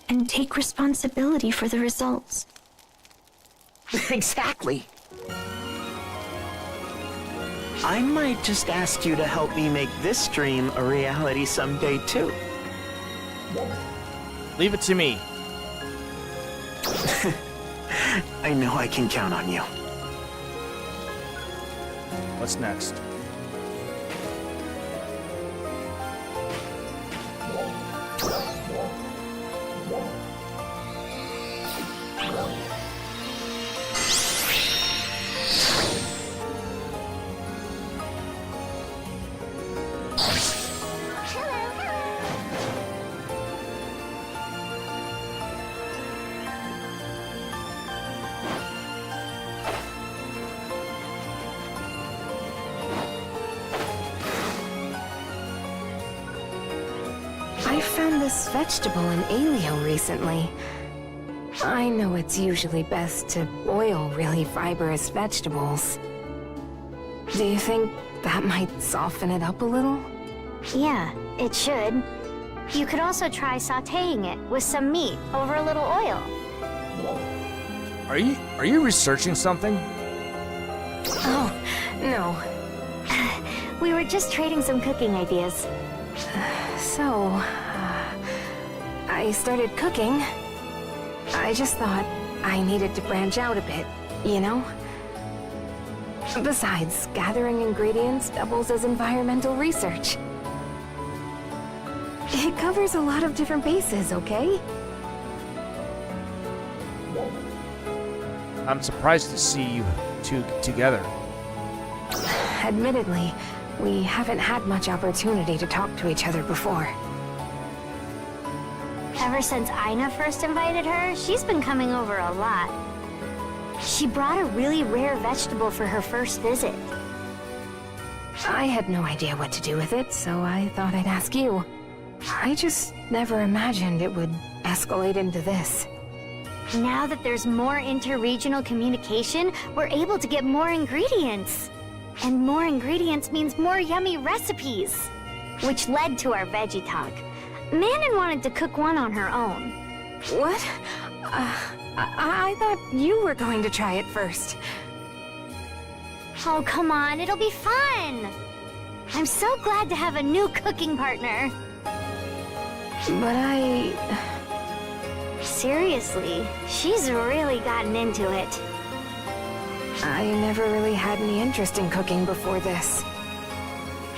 and take responsibility for the results. Exactly. I might just ask you to help me make this dream a reality someday, too. Leave it to me. I know I can count on you. What's next? I found this vegetable in Alio recently. I know it's usually best to boil really fibrous vegetables. Do you think that might soften it up a little? Yeah, it should. You could also try sautéing it with some meat over a little oil. Are you researching something? Oh, no. We were just trading some cooking ideas. So, I started cooking. I just thought I needed to branch out a bit, you know? Besides, gathering ingredients doubles as environmental research. It covers a lot of different bases, okay? I'm surprised to see you two together. Admittedly, we haven't had much opportunity to talk to each other before. Ever since Aina first invited her, she's been coming over a lot. She brought a really rare vegetable for her first visit. I had no idea what to do with it, so I thought I'd ask you. I just never imagined it would escalate into this. Now that there's more inter-regional communication, we're able to get more ingredients. And more ingredients means more yummy recipes. Which led to our veggie talk. Manon wanted to cook one on her own. What? I thought you were going to try it first. Oh, come on, it'll be fun! I'm so glad to have a new cooking partner. But Seriously, she's really gotten into it. I never really had any interest in cooking before this.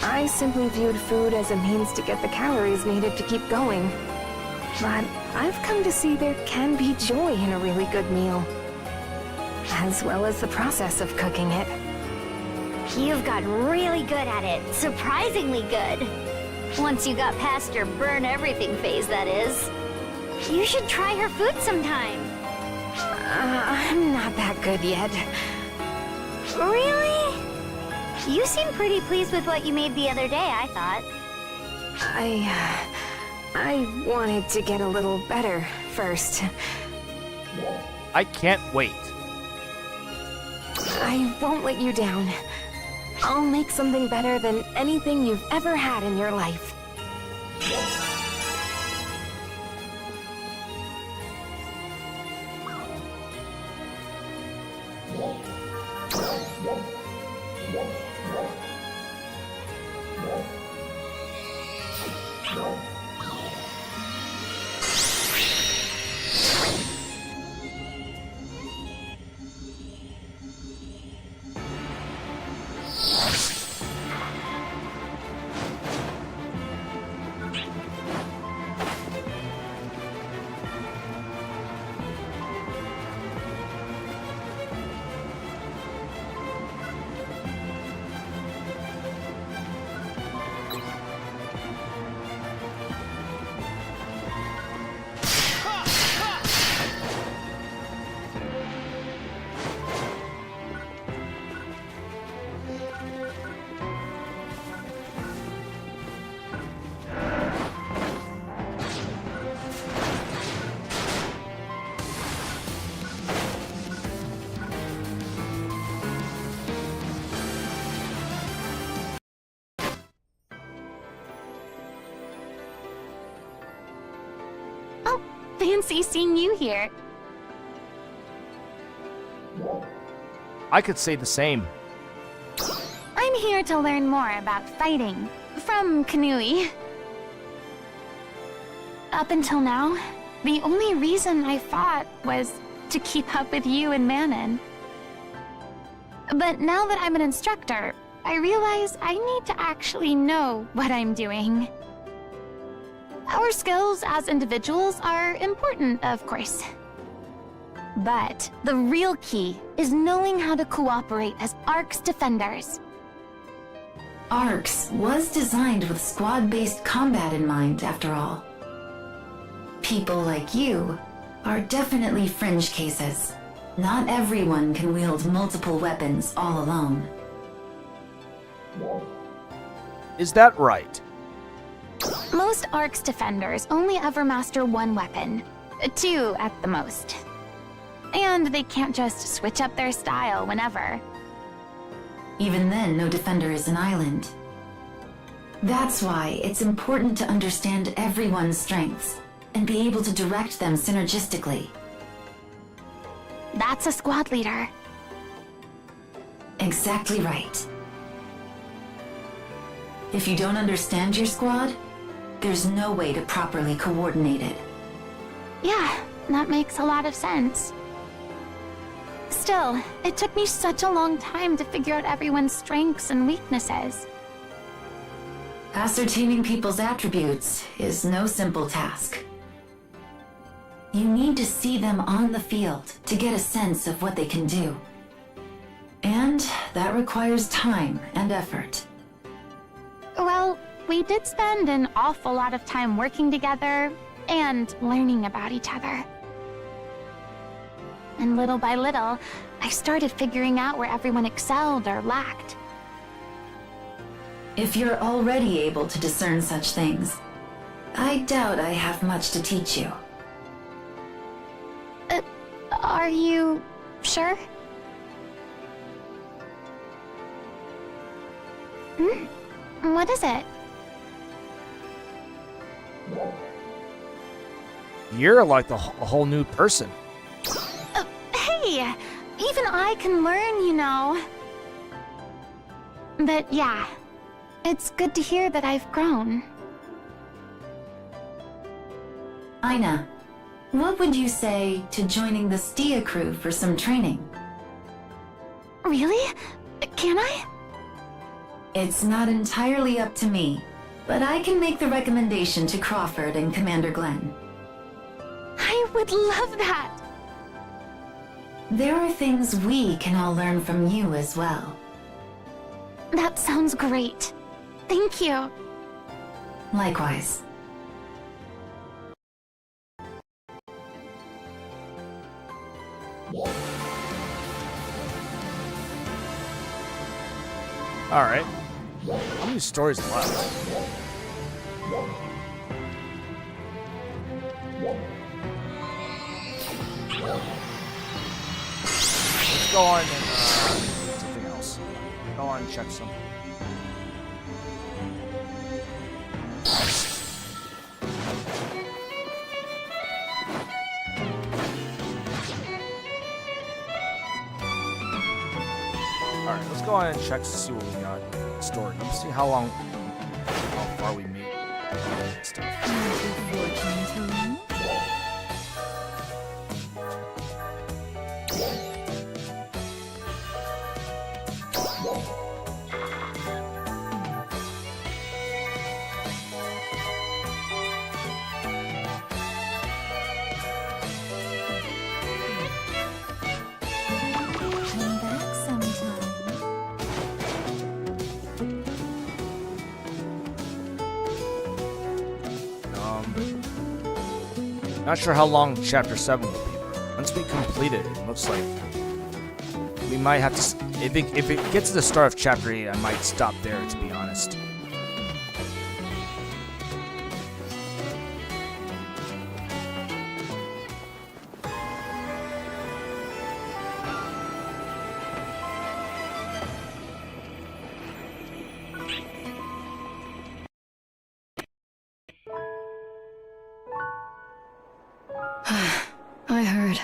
I simply viewed food as a means to get the calories needed to keep going. But I've come to see there can be joy in a really good meal, as well as the process of cooking it. You've gotten really good at it, surprisingly good. Once you got past your burn everything phase, that is. You should try her food sometime. I'm not that good yet. Really? You seem pretty pleased with what you made the other day, I thought. I wanted to get a little better first. I can't wait. I won't let you down. I'll make something better than anything you've ever had in your life. Fancy seeing you here. I could say the same. I'm here to learn more about fighting. From Kanui. Up until now, the only reason I fought was to keep up with you and Manon. But now that I'm an instructor, I realize I need to actually know what I'm doing. Our skills as individuals are important, of course. But the real key is knowing how to cooperate as ARC's defenders. ARCS was designed with squad-based combat in mind, after all. People like you are definitely fringe cases. Not everyone can wield multiple weapons all alone. Is that right? Most ARC's defenders only ever master one weapon. 2 at the most. And they can't just switch up their style whenever. Even then, no defender is an island. That's why it's important to understand everyone's strengths and be able to direct them synergistically. That's a squad leader. Exactly right. If you don't understand your squad, there's no way to properly coordinate it. Yeah, that makes a lot of sense. Still, it took me such a long time to figure out everyone's strengths and weaknesses. Ascertaining people's attributes is no simple task. You need to see them on the field to get a sense of what they can do. And that requires time and effort. Well, we did spend an awful lot of time working together and learning about each other. And little by little, I started figuring out where everyone excelled or lacked. If you're already able to discern such things, I doubt I have much to teach you. Are you sure? What is it? You're like a whole new person. Hey, even I can learn, you know. But yeah, it's good to hear that I've grown. Aina, what would you say to joining the Stia crew for some training? Really? Can I? It's not entirely up to me, but I can make the recommendation to Crawford and Commander Glenn. I would love that. There are things we can all learn from you as well. That sounds great. Thank you. Likewise. Alright. How many stories left? Let's go on and something else. Go on and check something. Alright, let's go on and check to see what we got stored. Let's see how far we made stuff. Not sure how long Chapter 7 will be. Once we complete it, it looks like we might have to... I think if it gets to the start of Chapter 8, I might stop there, to be honest. I heard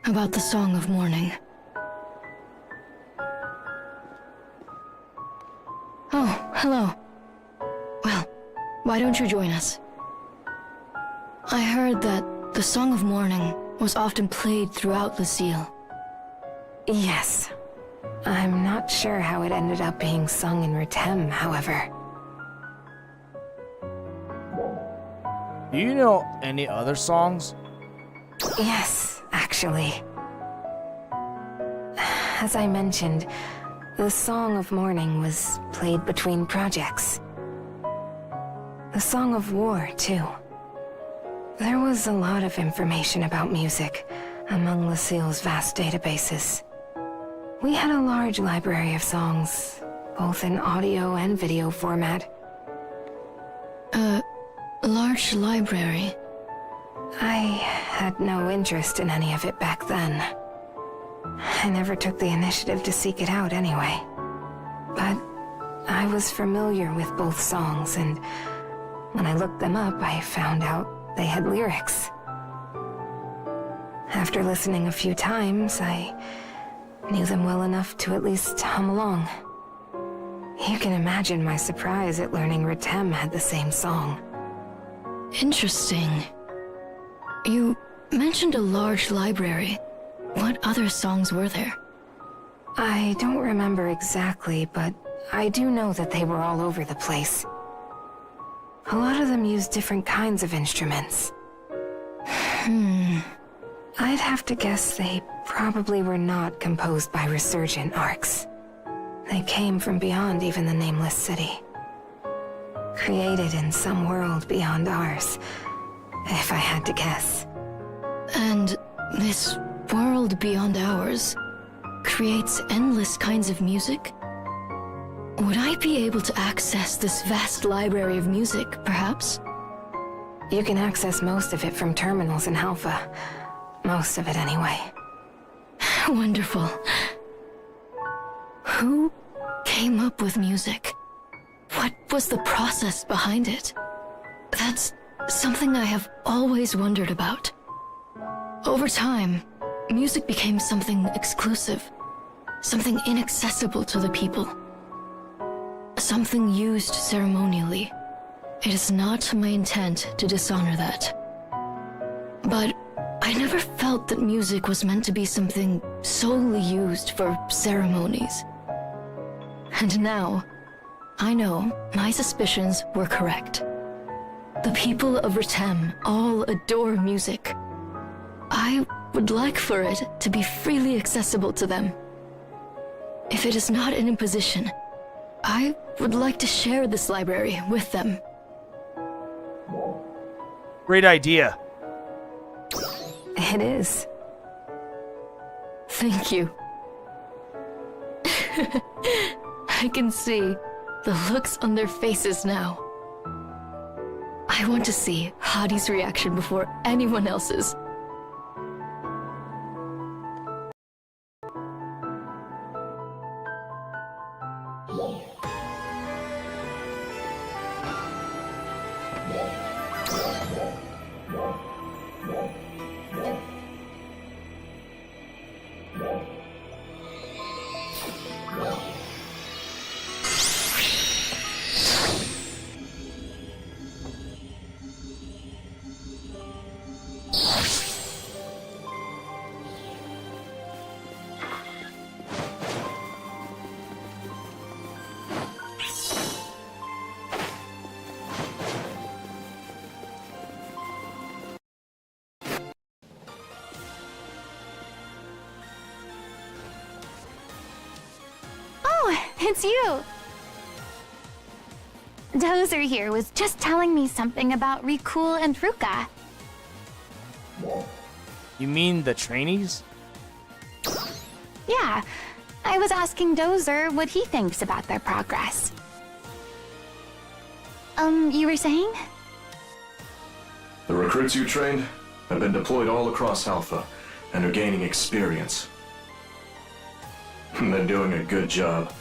about the Song of Mourning. Oh, hello. Well, why don't you join us? I heard that the Song of Mourning was often played throughout Lucille. Yes. I'm not sure how it ended up being sung in Retem, however. Do you know any other songs? Yes, actually. As I mentioned, the Song of Mourning was played between projects. The Song of War, too. There was a lot of information about music among Lucille's vast databases. We had a large library of songs, both in audio and video format. A large library? I had no interest in any of it back then. I never took the initiative to seek it out anyway. But I was familiar with both songs, and when I looked them up, I found out they had lyrics. After listening a few times, I knew them well enough to at least hum along. You can imagine my surprise at learning Retem had the same song. Interesting. You mentioned a large library. What other songs were there? I don't remember exactly, but I do know that they were all over the place. A lot of them used different kinds of instruments. I'd have to guess they probably were not composed by resurgent arcs. They came from beyond even the Nameless City. Created in some world beyond ours, if I had to guess. And this world beyond ours creates endless kinds of music? Would I be able to access this vast library of music, perhaps? You can access most of it from terminals in Alpha. Most of it, anyway. Wonderful. Who came up with music? What was the process behind it? That's something I have always wondered about. Over time, music became something exclusive, something inaccessible to the people, something used ceremonially. It is not my intent to dishonor that. But I never felt that music was meant to be something solely used for ceremonies. And now, I know my suspicions were correct. The people of Retem all adore music. I would like for it to be freely accessible to them. If it is not an imposition, I would like to share this library with them. Great idea. It is. Thank you. I can see the looks on their faces now. I want to see Hadi's reaction before anyone else's. It's you! Dozer here was just telling me something about Rikul and Ruka. You mean the trainees? Yeah, I was asking Dozer what he thinks about their progress. You were saying? The recruits you trained have been deployed all across Alpha and are gaining experience. They're doing a good job.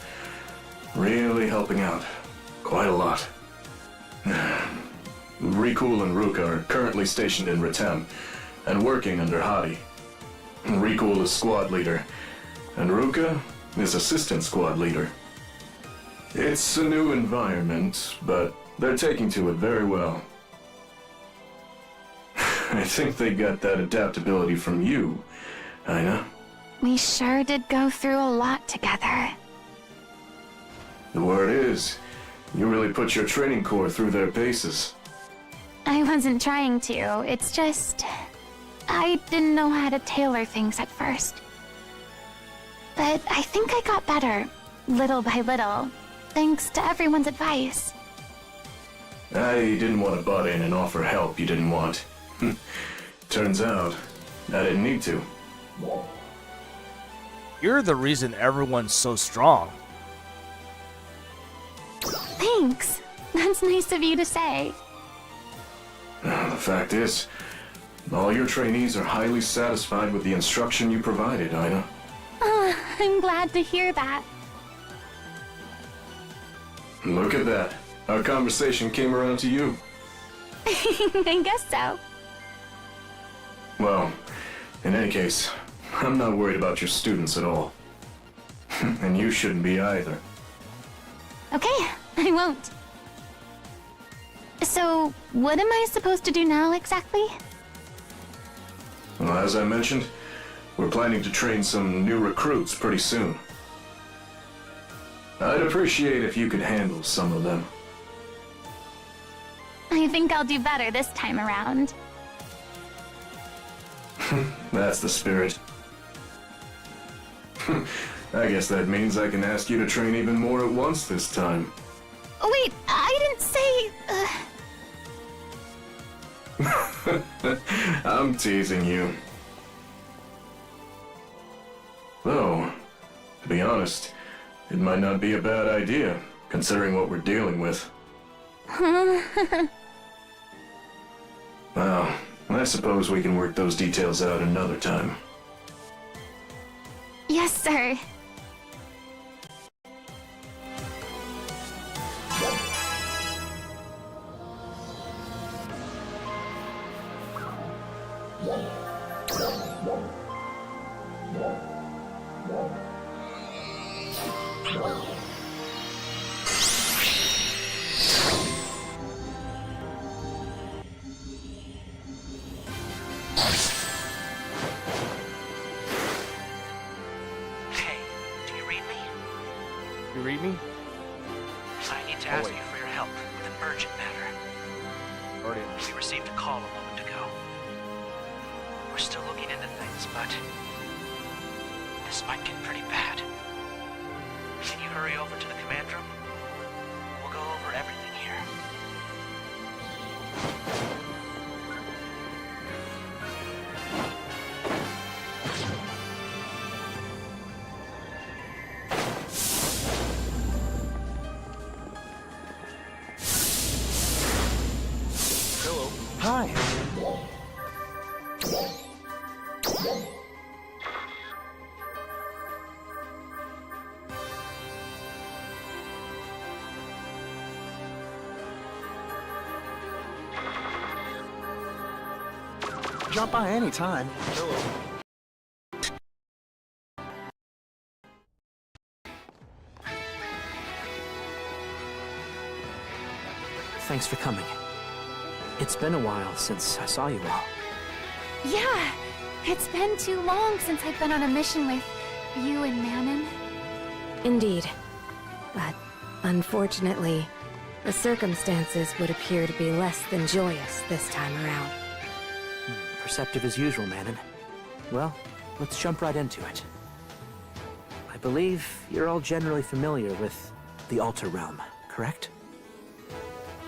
Really helping out. Quite a lot. Rikul and Ruka are currently stationed in Retem and working under Hadi. Rikul is squad leader, and Ruka is assistant squad leader. It's a new environment, but they're taking to it very well. I think they got that adaptability from you, Aina. We sure did go through a lot together. The word is, you really put your training corps through their paces. I wasn't trying to, it's just... I didn't know how to tailor things at first. But I think I got better, little by little, thanks to everyone's advice. I didn't want to butt in and offer help you didn't want. Turns out, I didn't need to. You're the reason everyone's so strong. Thanks. That's nice of you to say. The fact is, all your trainees are highly satisfied with the instruction you provided, Aina. I'm glad to hear that. Look at that. Our conversation came around to you. I guess so. Well, in any case, I'm not worried about your students at all. And you shouldn't be either. Okay, I won't. So, what am I supposed to do now exactly? Well, as I mentioned, we're planning to train some new recruits pretty soon. I'd appreciate if you could handle some of them. I think I'll do better this time around. That's the spirit. I guess that means I can ask you to train even more at once this time. Wait, I didn't say... I'm teasing you. Though, to be honest, it might not be a bad idea, considering what we're dealing with. Well, I suppose we can work those details out another time. Yes, sir. Hey, do you read me? You read me? I need to ask you for your help with an urgent matter. Already. We received a call a moment ago. We're still looking into things, but this might get pretty bad. Can you hurry over to the command room? We'll go over everything here. Hello. Hi. Drop by any time. Hello. Thanks for coming. It's been a while since I saw you all. Yeah, it's been too long since I've been on a mission with you and Manon. Indeed. But unfortunately, the circumstances would appear to be less than joyous this time around. Perceptive as usual, Manon. Well, let's jump right into it. I believe you're all generally familiar with the Altar Realm, correct?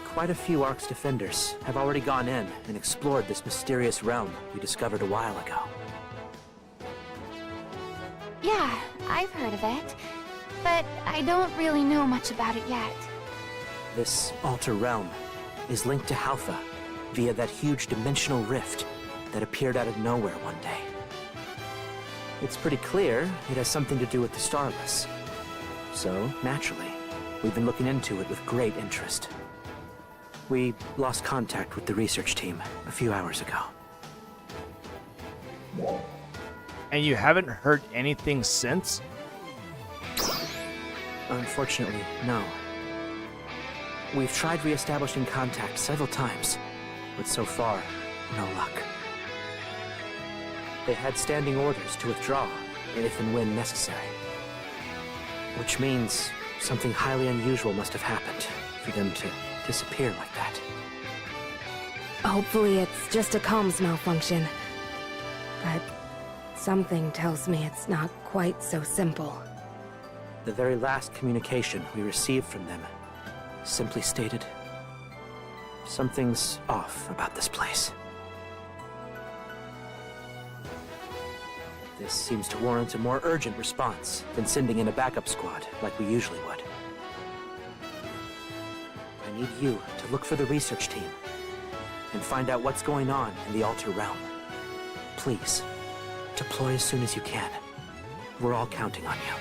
Quite a few Ark's defenders have already gone in and explored this mysterious realm we discovered a while ago. Yeah, I've heard of it, but I don't really know much about it yet. This Altar Realm is linked to Halpha via that huge dimensional rift that appeared out of nowhere one day. It's pretty clear it has something to do with the Starless. So, naturally, we've been looking into it with great interest. We lost contact with the research team a few hours ago. And you haven't heard anything since? Unfortunately, no. We've tried re-establishing contact several times, but so far, no luck. They had standing orders to withdraw if and when necessary. Which means something highly unusual must have happened for them to disappear like that. Hopefully it's just a comms malfunction. But something tells me it's not quite so simple. The very last communication we received from them simply stated, something's off about this place. This seems to warrant a more urgent response than sending in a backup squad like we usually would. I need you to look for the research team and find out what's going on in the Altar Realm. Please, deploy as soon as you can. We're all counting on you.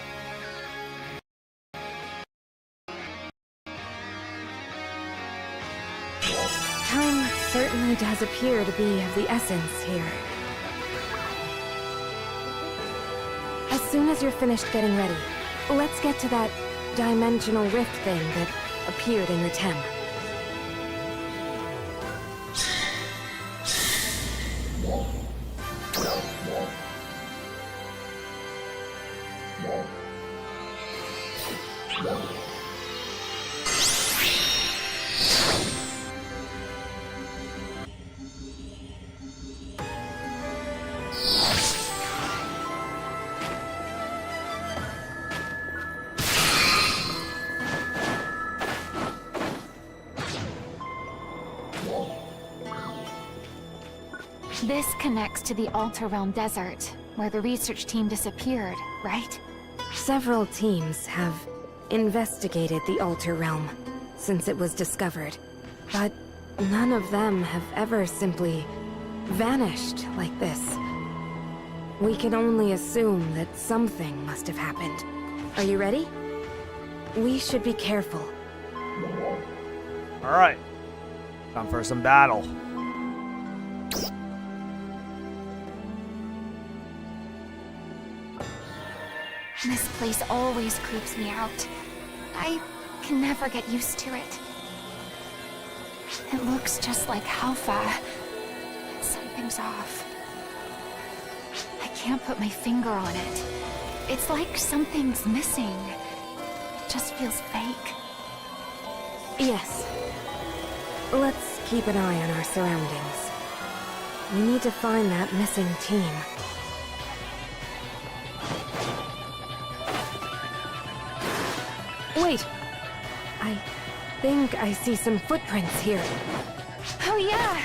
Time certainly does appear to be of the essence here. As soon as you're finished getting ready, let's get to that dimensional rift thing that appeared in Retem. This connects to the Altar Realm Desert, where the research team disappeared, right? Several teams have investigated the Altar Realm since it was discovered, but none of them have ever simply vanished like this. We can only assume that something must have happened. Are you ready? We should be careful. Alright. Time for some battle. This place always creeps me out. I can never get used to it. It looks just like Alpha. Something's off. I can't put my finger on it. It's like something's missing. It just feels fake. Yes. Let's keep an eye on our surroundings. We need to find that missing team. Wait! I think I see some footprints here. Oh yeah!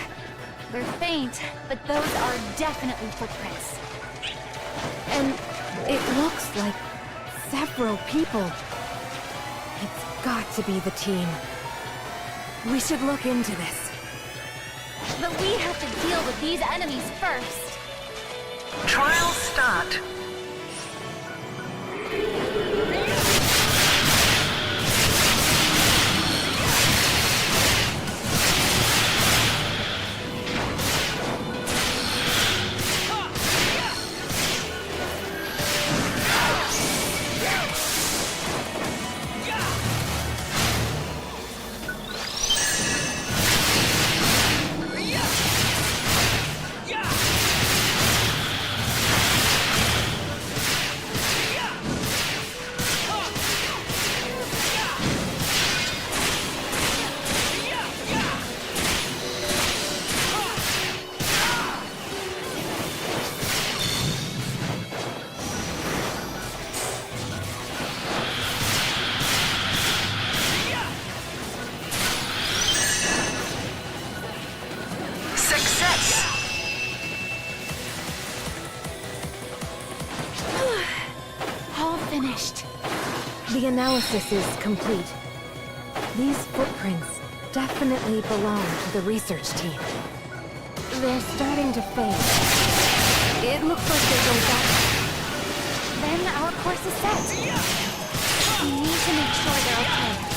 They're faint, but those are definitely footprints. And it looks like several people. It's got to be the team. We should look into this. But we have to deal with these enemies first. Trial start. All finished. The analysis is complete. These footprints definitely belong to the research team. They're starting to fade. It looks like they're going back. Then our course is set. We need to make sure they're okay.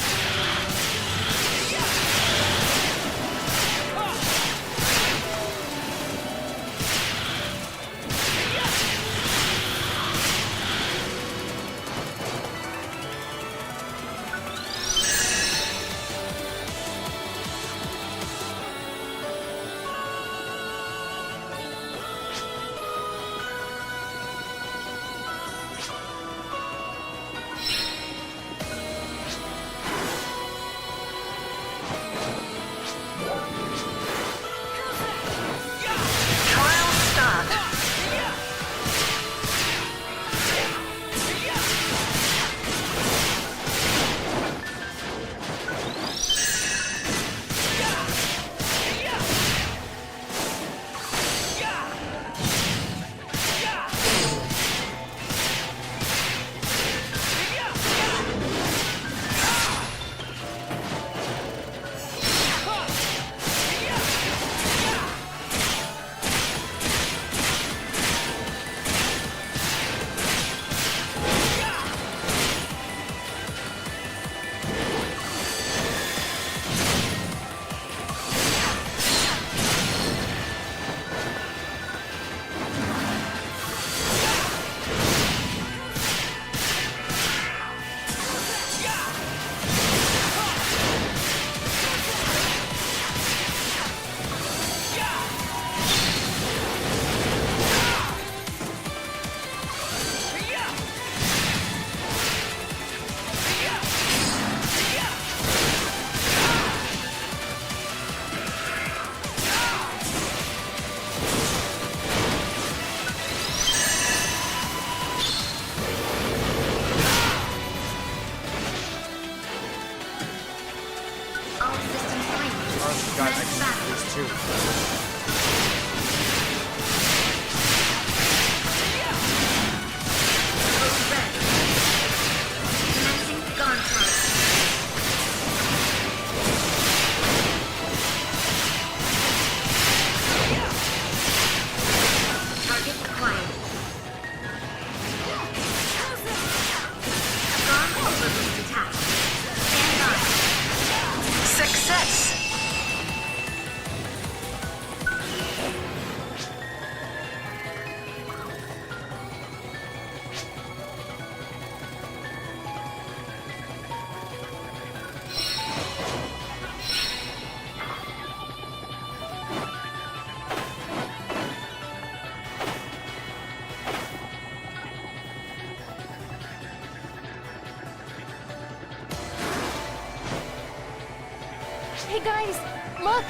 Hey guys, look!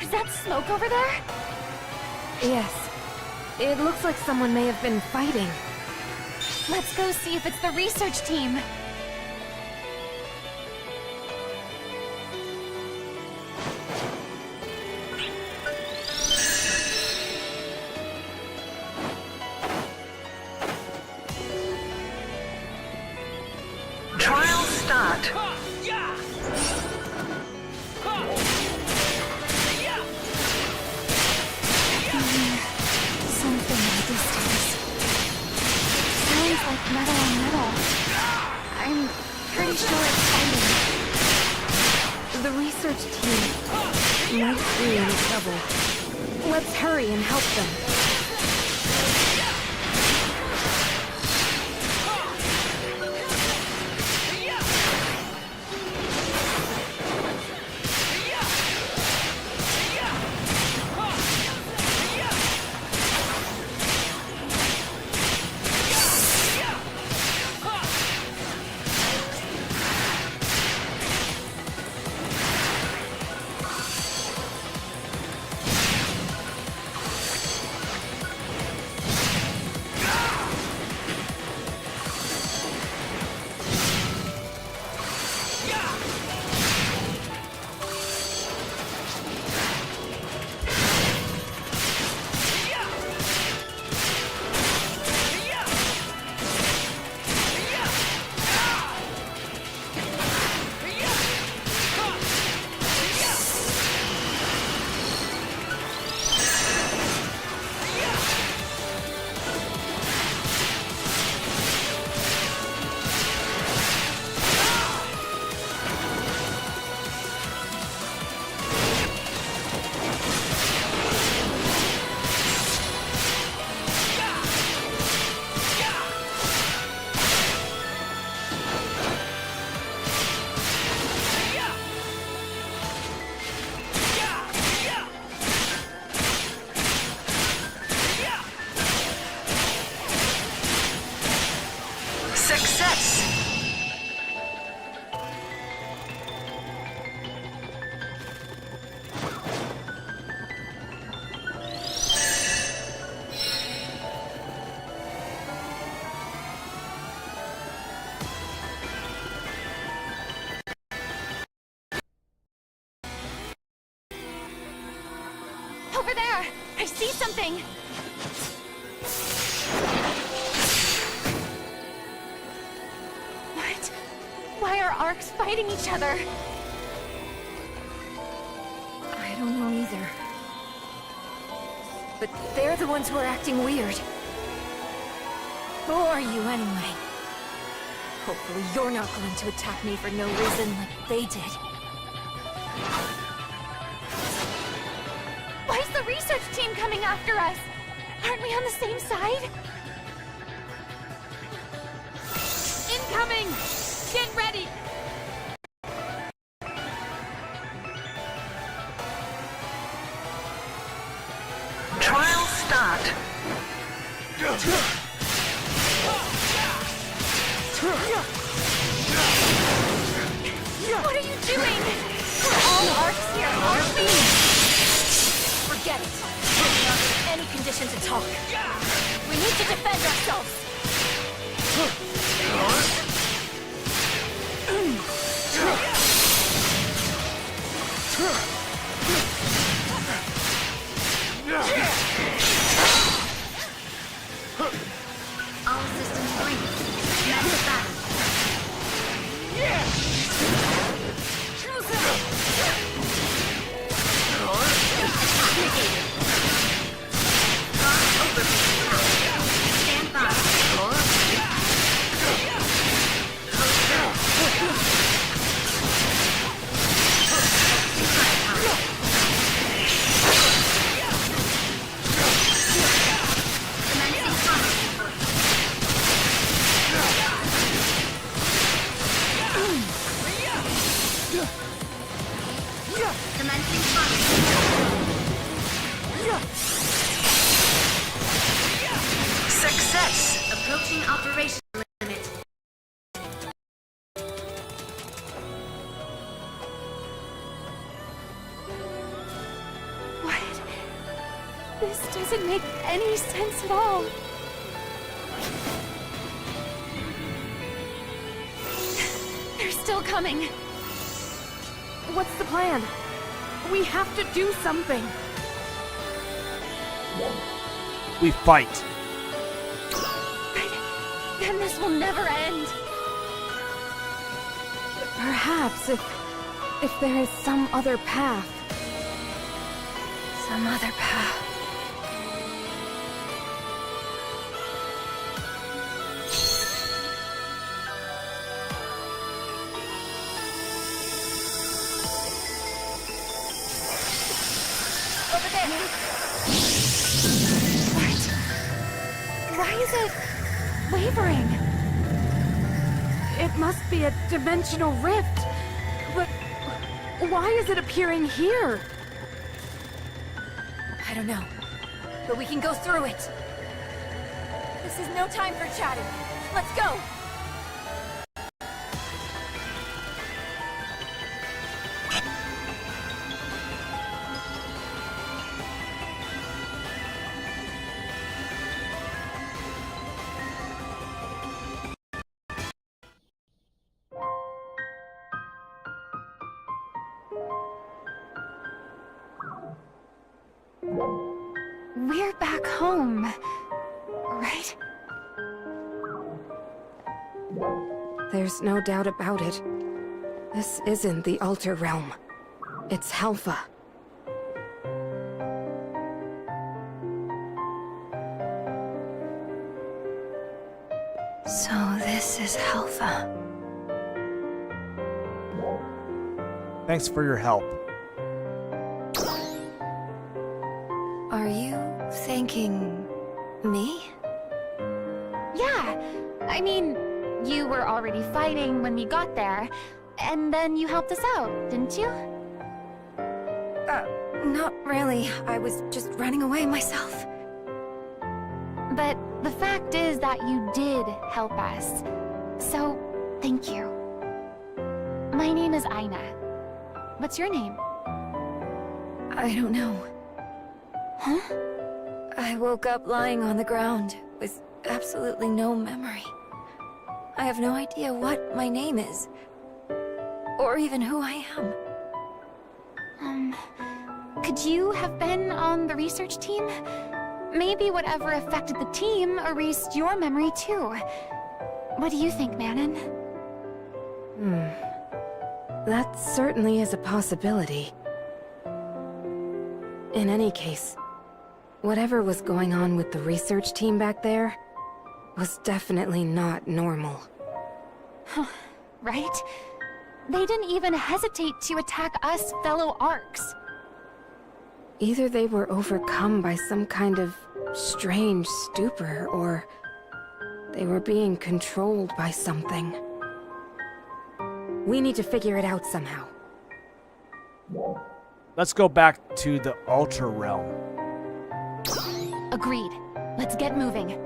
Is that smoke over there? Yes. It looks like someone may have been fighting. Let's go see if it's the research team. Trial start. Something in the distance. Sounds like metal on metal. I'm pretty sure it's fighting. The research team might be in trouble. Let's hurry and help them. Success! Over there! I see something! What? Why are arcs fighting each other? I don't know either. But they're the ones who are acting weird. Who are you anyway? Hopefully you're not going to attack me for no reason like they did. Why is the research team coming after us? Aren't we on the same side? Incoming! Get ready! Trial start. What are you doing? We're all arcs here, aren't we? Forget it. We're not in any condition to talk. We need to defend ourselves. All systems green. Commence the battle. Stand by. This doesn't make any sense at all. They're still coming. What's the plan? We have to do something. We fight. Then this will never end. Perhaps if there is some other path. Some other path. Over there. What? Why is it wavering? It must be a dimensional rift. But why is it appearing here? I don't know, but we can go through it. This is no time for chatting. Let's go! We're back home, right? There's no doubt about it. This isn't the Alter Realm. It's Halpha. So this is Halpha. Thanks for your help. Are you thanking me? Yeah, I mean, you were already fighting when we got there, and then you helped us out, didn't you? Not really. I was just running away myself. But the fact is that you did help us. So, thank you. My name is Aina. What's your name? I don't know. Huh? I woke up lying on the ground with absolutely no memory. I have no idea what my name is, or even who I am. Could you have been on the research team? Maybe whatever affected the team erased your memory too. What do you think, Manon? That certainly is a possibility. In any case, whatever was going on with the research team back there was definitely not normal. Right? They didn't even hesitate to attack us fellow Arcs. Either they were overcome by some kind of strange stupor, or they were being controlled by something. We need to figure it out somehow. Let's go back to the Alter Realm. Agreed. Let's get moving.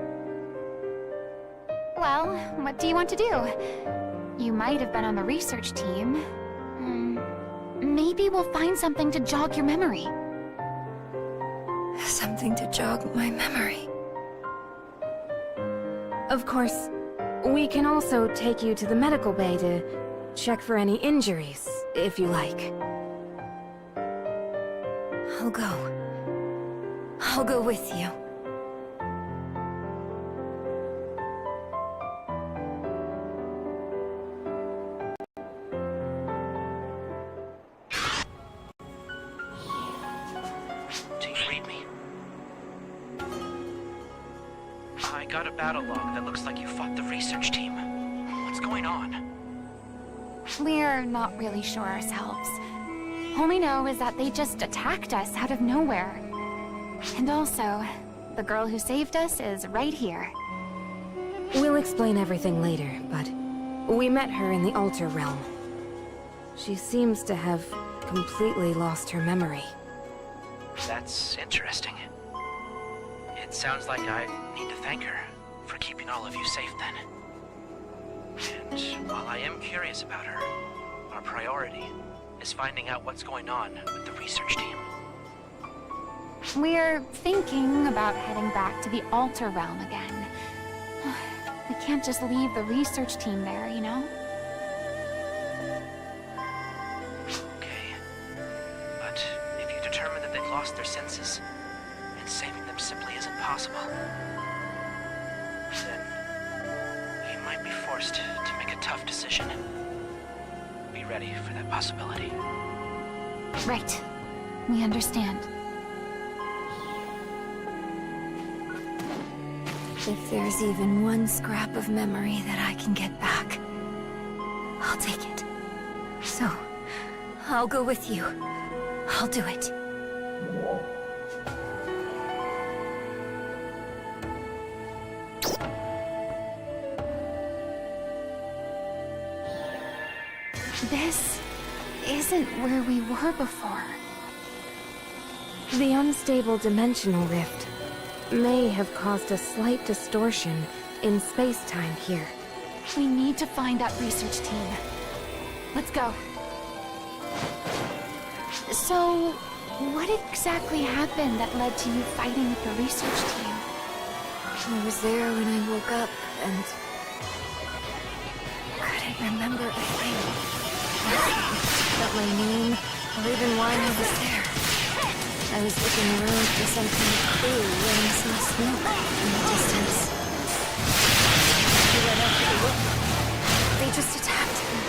Well, what do you want to do? You might have been on the research team. Maybe we'll find something to jog your memory. Something to jog my memory. Of course, we can also take you to the medical bay to check for any injuries, if you like. I'll go. I'll go with you. Do you read me? I got a battle log that looks like you fought the research team. What's going on? We're not really sure ourselves. All we know is that they just attacked us out of nowhere. And also, the girl who saved us is right here. We'll explain everything later, but we met her in the Alter Realm. She seems to have completely lost her memory. That's interesting. It sounds like I need to thank her for keeping all of you safe then. And while I am curious about her, our priority is finding out what's going on with the research team. We're thinking about heading back to the Altar Realm again. We can't just leave the research team there, you know? Okay. But if you determine that they've lost their senses, and saving them simply isn't possible, then you might be forced to make a tough decision. Be ready for that possibility. Right. We understand. If there's even one scrap of memory that I can get back, I'll take it. So, I'll go with you. I'll do it. This isn't where we were before. The unstable dimensional rift may have caused a slight distortion in space-time here. We need to find that research team. Let's go. So, what exactly happened that led to you fighting with the research team? I was there when I woke up and couldn't remember a thing. Not my name, or even why I was there. I was looking around for some kind of clue when I saw smoke in the distance. I went up to look. They just attacked me,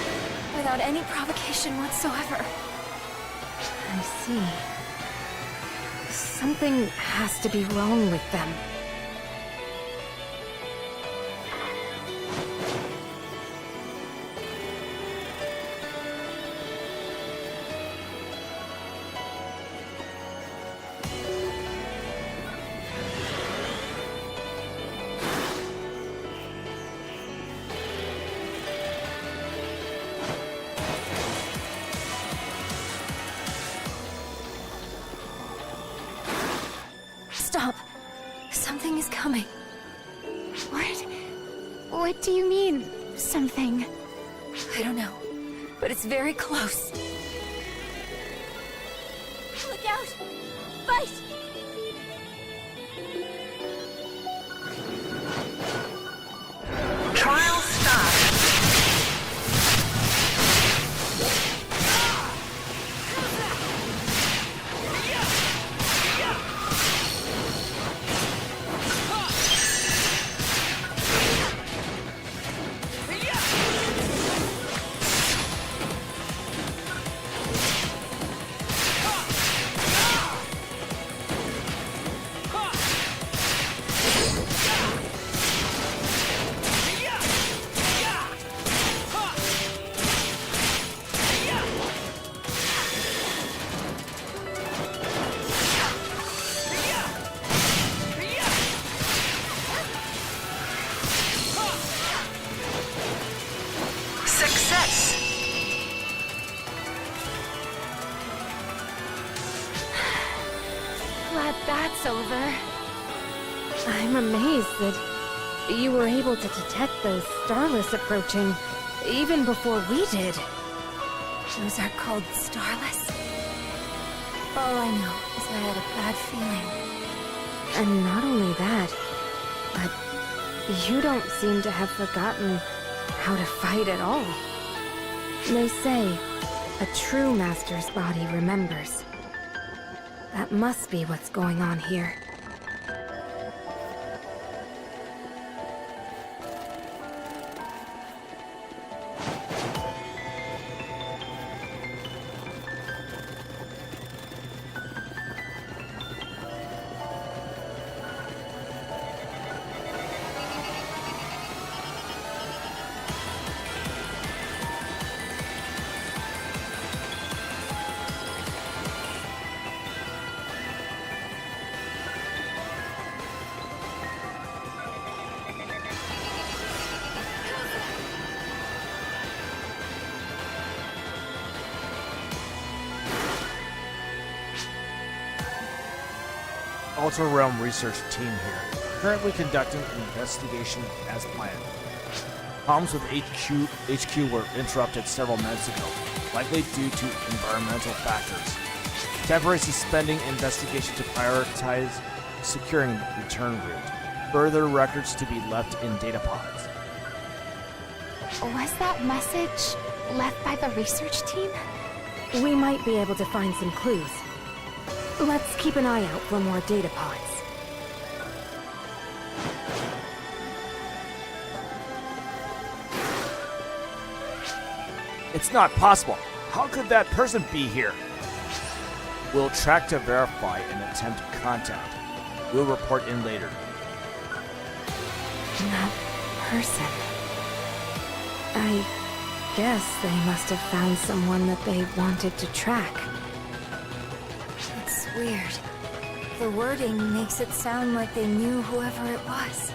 without any provocation whatsoever. I see. Something has to be wrong with them. Stop! Something is coming. What do you mean, something? I don't know, but it's very close. Look out! Fight! Trial start. Success! Glad that's over. I'm amazed that you were able to detect the Starless approaching even before we did. Those are called Starless? All I know is I had a bad feeling. And not only that, but you don't seem to have forgotten how to fight at all. They say a true master's body remembers. That must be what's going on here. Altar Realm research team here, currently conducting an investigation as planned. Comms with HQ were interrupted several minutes ago, likely due to environmental factors. Temporary suspending investigation to prioritize securing return route. Further records to be left in data pods. Was that message left by the research team? We might be able to find some clues. Let's keep an eye out for more data pods. It's not possible. How could that person be here? We'll track to verify and attempt contact. We'll report in later. That person. I guess they must have found someone that they wanted to track. It's weird. The wording makes it sound like they knew whoever it was.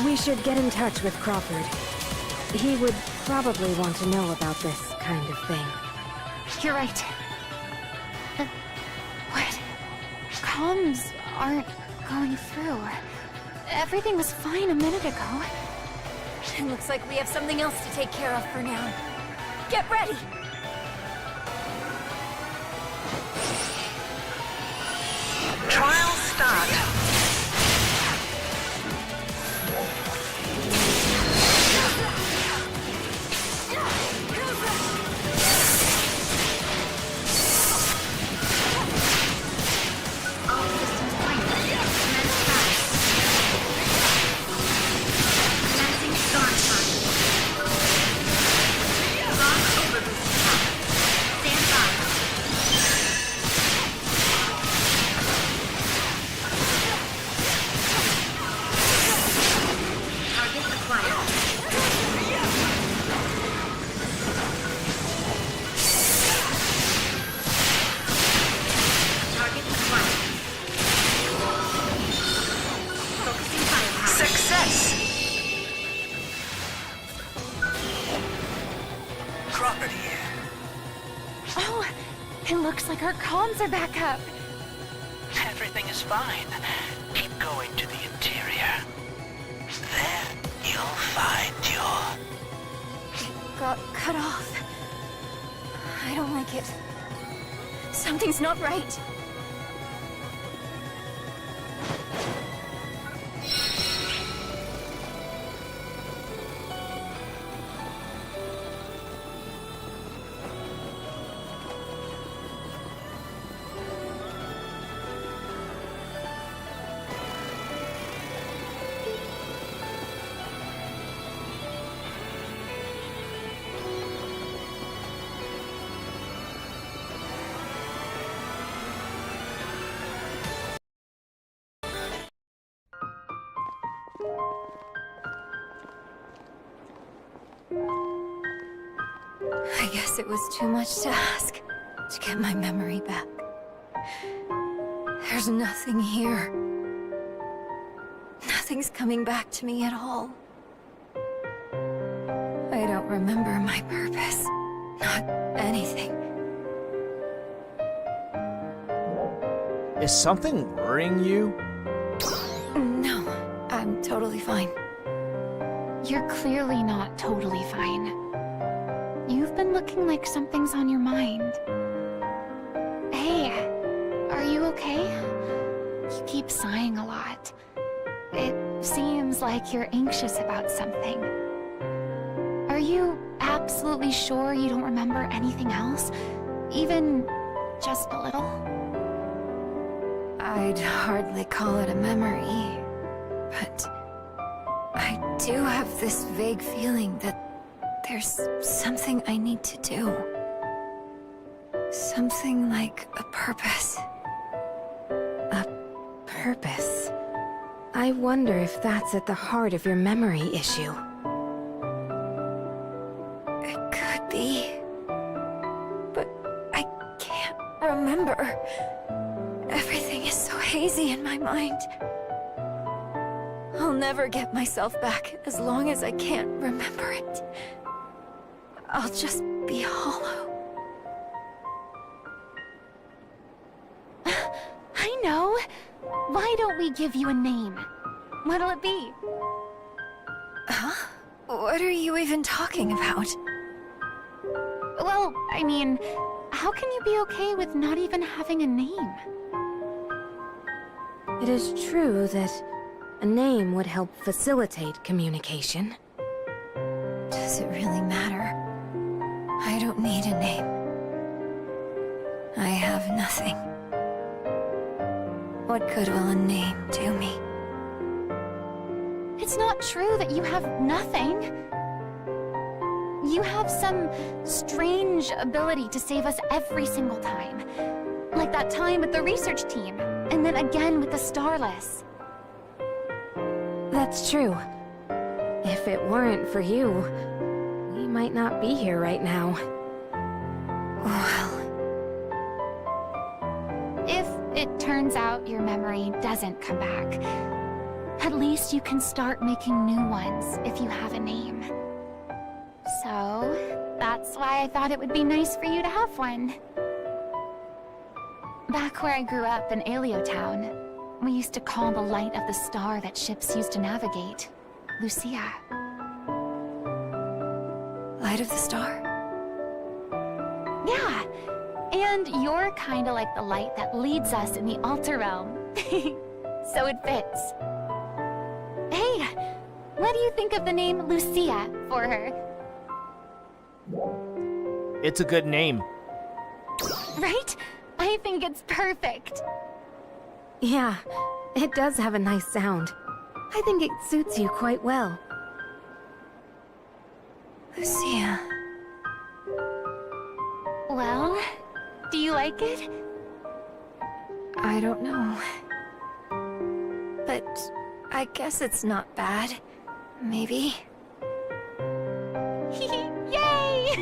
We should get in touch with Crawford. He would probably want to know about this kind of thing. You're right. What? Comms aren't going through. Everything was fine a minute ago. It looks like we have something else to take care of for now. Get ready! Trial start. Oh, it looks like our comms are back up. Everything is fine. Keep going to the interior. Then you'll find your... It got cut off. I don't like it. Something's not right. I guess it was too much to ask to get my memory back. There's nothing here. Nothing's coming back to me at all. I don't remember my purpose. Not anything. Is something worrying you? No, I'm totally fine. You're clearly not totally fine. You've been looking like something's on your mind. Hey, are you okay? You keep sighing a lot. It seems like you're anxious about something. Are you absolutely sure you don't remember anything else? Even just a little? I'd hardly call it a memory, but I do have this vague feeling that there's something I need to do. Something like a purpose. A purpose. I wonder if that's at the heart of your memory issue. It could be. But I can't remember. Everything is so hazy in my mind. I'll never get myself back as long as I can't remember it. I'll just be hollow. we give you a name? What'll it be? Huh? What are you even talking about? Well, I mean, how can you be okay with not even having a name? It is true that a name would help facilitate communication. Does it really matter? I don't need a name. I have nothing. What good will a name do me? It's not true that you have nothing. You have some strange ability to save us every single time. Like that time with the research team, and then again with the Starless. That's true. If it weren't for you, we might not be here right now. Well... If it turns out your memory doesn't come back, at least you can start making new ones if you have a name. So, that's why I thought it would be nice for you to have one. Back where I grew up in Aleo Town, we used to call the light of the star that ships used to navigate Lucia. Light of the star? Yeah, and you're kinda like the light that leads us in the Altar Realm. So it fits. Hey, what do you think of the name Lucia for her? It's a good name. Right? I think it's perfect. Yeah, it does have a nice sound. I think it suits you quite well. Lucia. Well, do you like it? I don't know. But I guess it's not bad. Maybe. Yay!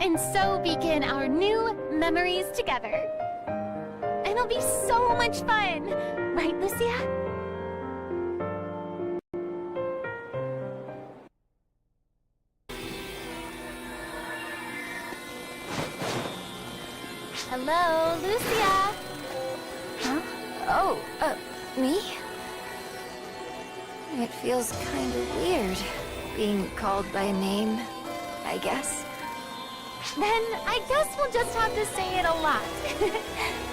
And so begin our new memories together. And it'll be so much fun! Right, Lucia? Hello, Lucia! Huh? Oh, me? It feels kind of weird, being called by a name, I guess. Then I guess we'll just have to say it a lot.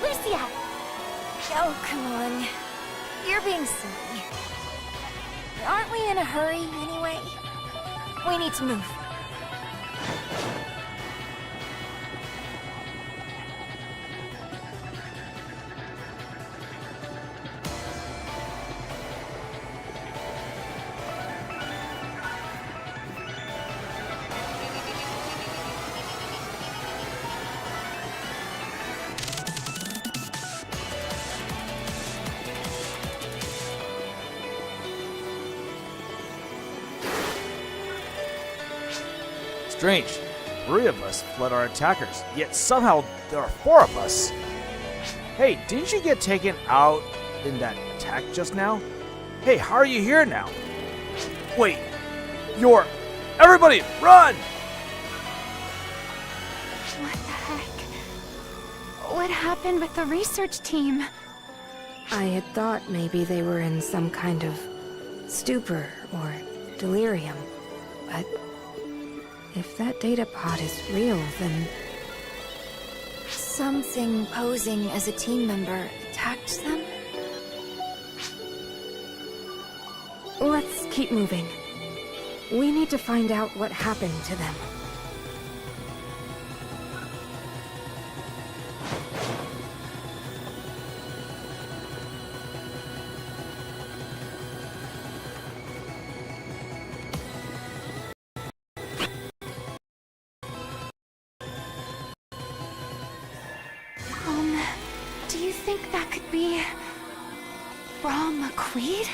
Lucia! Oh, come on. You're being silly. Aren't we in a hurry, anyway? We need to move. Strange. 3 of us fled our attackers, yet somehow there are 4 of us. Hey, didn't you get taken out in that attack just now? Hey, how are you here now? Wait, you're... Everybody, run! What the heck? What happened with the research team? I had thought maybe they were in some kind of stupor or delirium, but if that data pod is real, then... Something posing as a team member attacked them? Let's keep moving. We need to find out what happened to them. Do you think that could be... Rom McQueed?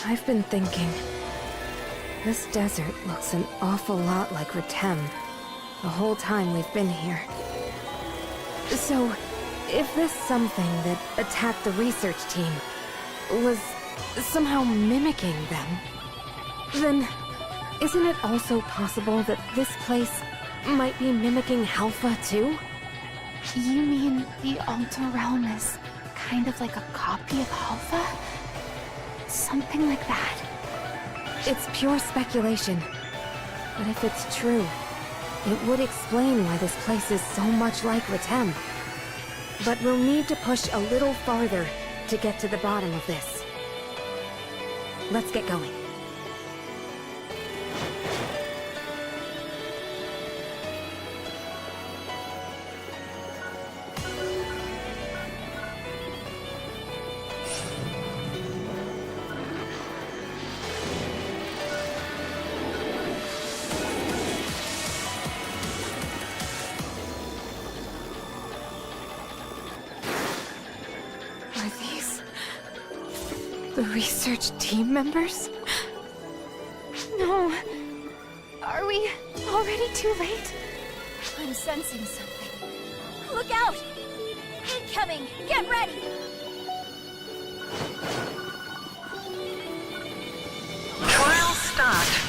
I've been thinking. This desert looks an awful lot like Retem the whole time we've been here. So, if this something that attacked the research team was somehow mimicking them, then isn't it also possible that this place might be mimicking Halpha too? You mean the Alter Realm is kind of like a copy of Halpha? Something like that. It's pure speculation. But if it's true, it would explain why this place is so much like Retem. But we'll need to push a little farther to get to the bottom of this. Let's get going. The research team members? No. Are we already too late? I'm sensing something. Look out! Incoming! Get ready! Trial start.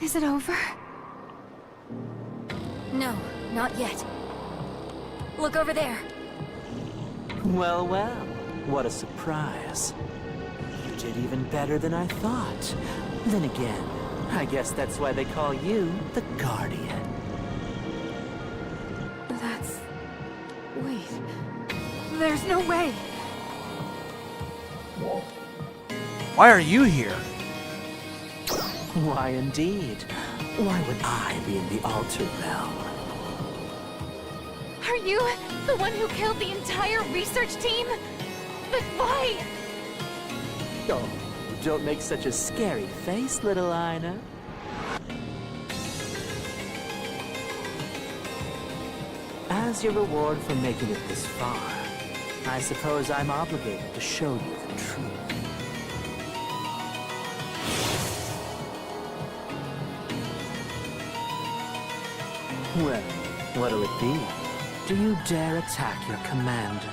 Is it over? No, not yet. Look over there. Well, well, what a surprise. You did even better than I thought. Then again, I guess that's why they call you the Guardian. That's... Wait. There's no way. Why are you here? Why indeed? Why would I be in the Alter Realm? Are you the one who killed the entire research team? But why? Oh, don't make such a scary face, little Ina. As your reward for making it this far, I suppose I'm obligated to show you the truth. Well, what'll it be? Do you dare attack your commander?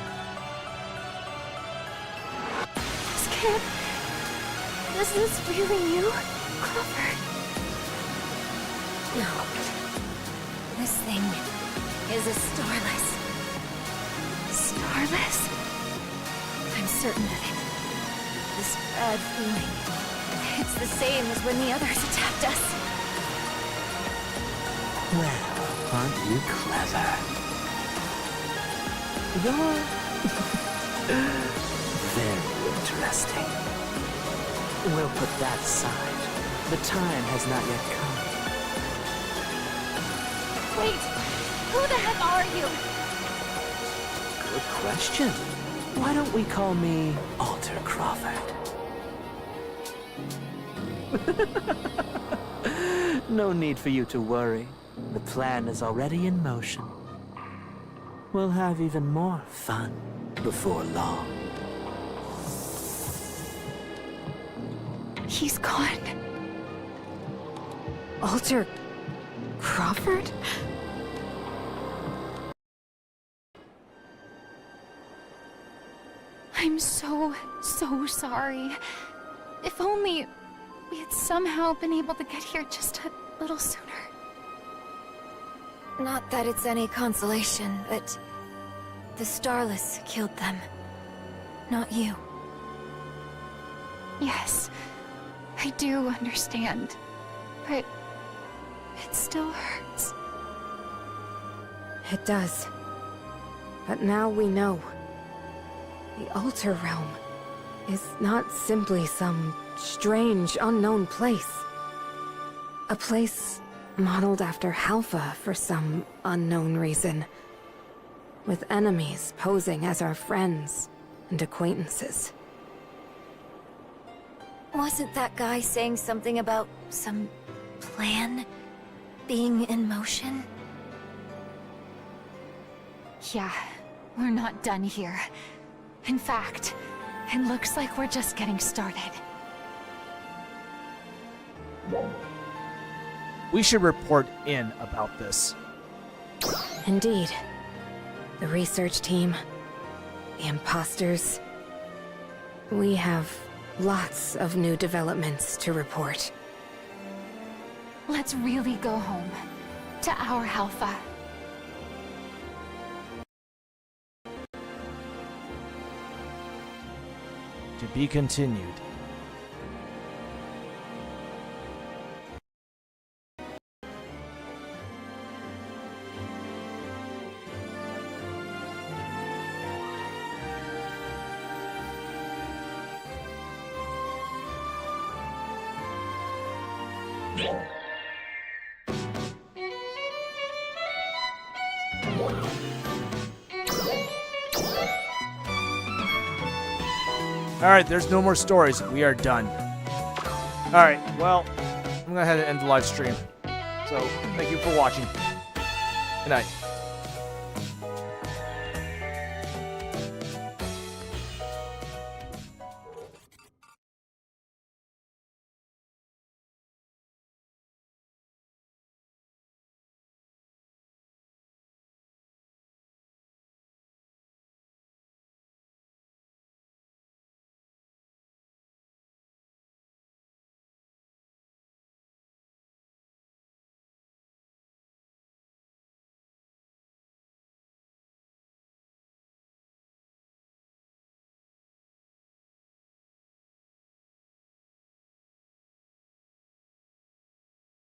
Skip, is this really you, Clover? No. This thing is a starless. Starless? I'm certain of it. This bad feeling. It's the same as when the others attacked us. Well, aren't you clever? You're very interesting. We'll put that aside. The time has not yet come. Wait! Who the heck are you? Good question. Why don't we call me Alter Crawford? No need for you to worry. The plan is already in motion. We'll have even more fun before long. He's gone. Alter Crawford? I'm so sorry. If only we had somehow been able to get here just a little sooner. Not that it's any consolation, but the Starless killed them. Not you. Yes, I do understand. But it still hurts. It does. But now we know. The Alter Realm is not simply some strange, unknown place. A place modeled after Halpha for some unknown reason. With enemies posing as our friends and acquaintances. Wasn't that guy saying something about some plan being in motion? Yeah, we're not done here. In fact, it looks like we're just getting started. We should report in about this. Indeed. The research team, the imposters. We have lots of new developments to report. Let's really go home. To our Halpha. To be continued. Alright, there's no more stories. We are done. Alright, well, I'm gonna head and end the live stream. So, thank you for watching. Good night.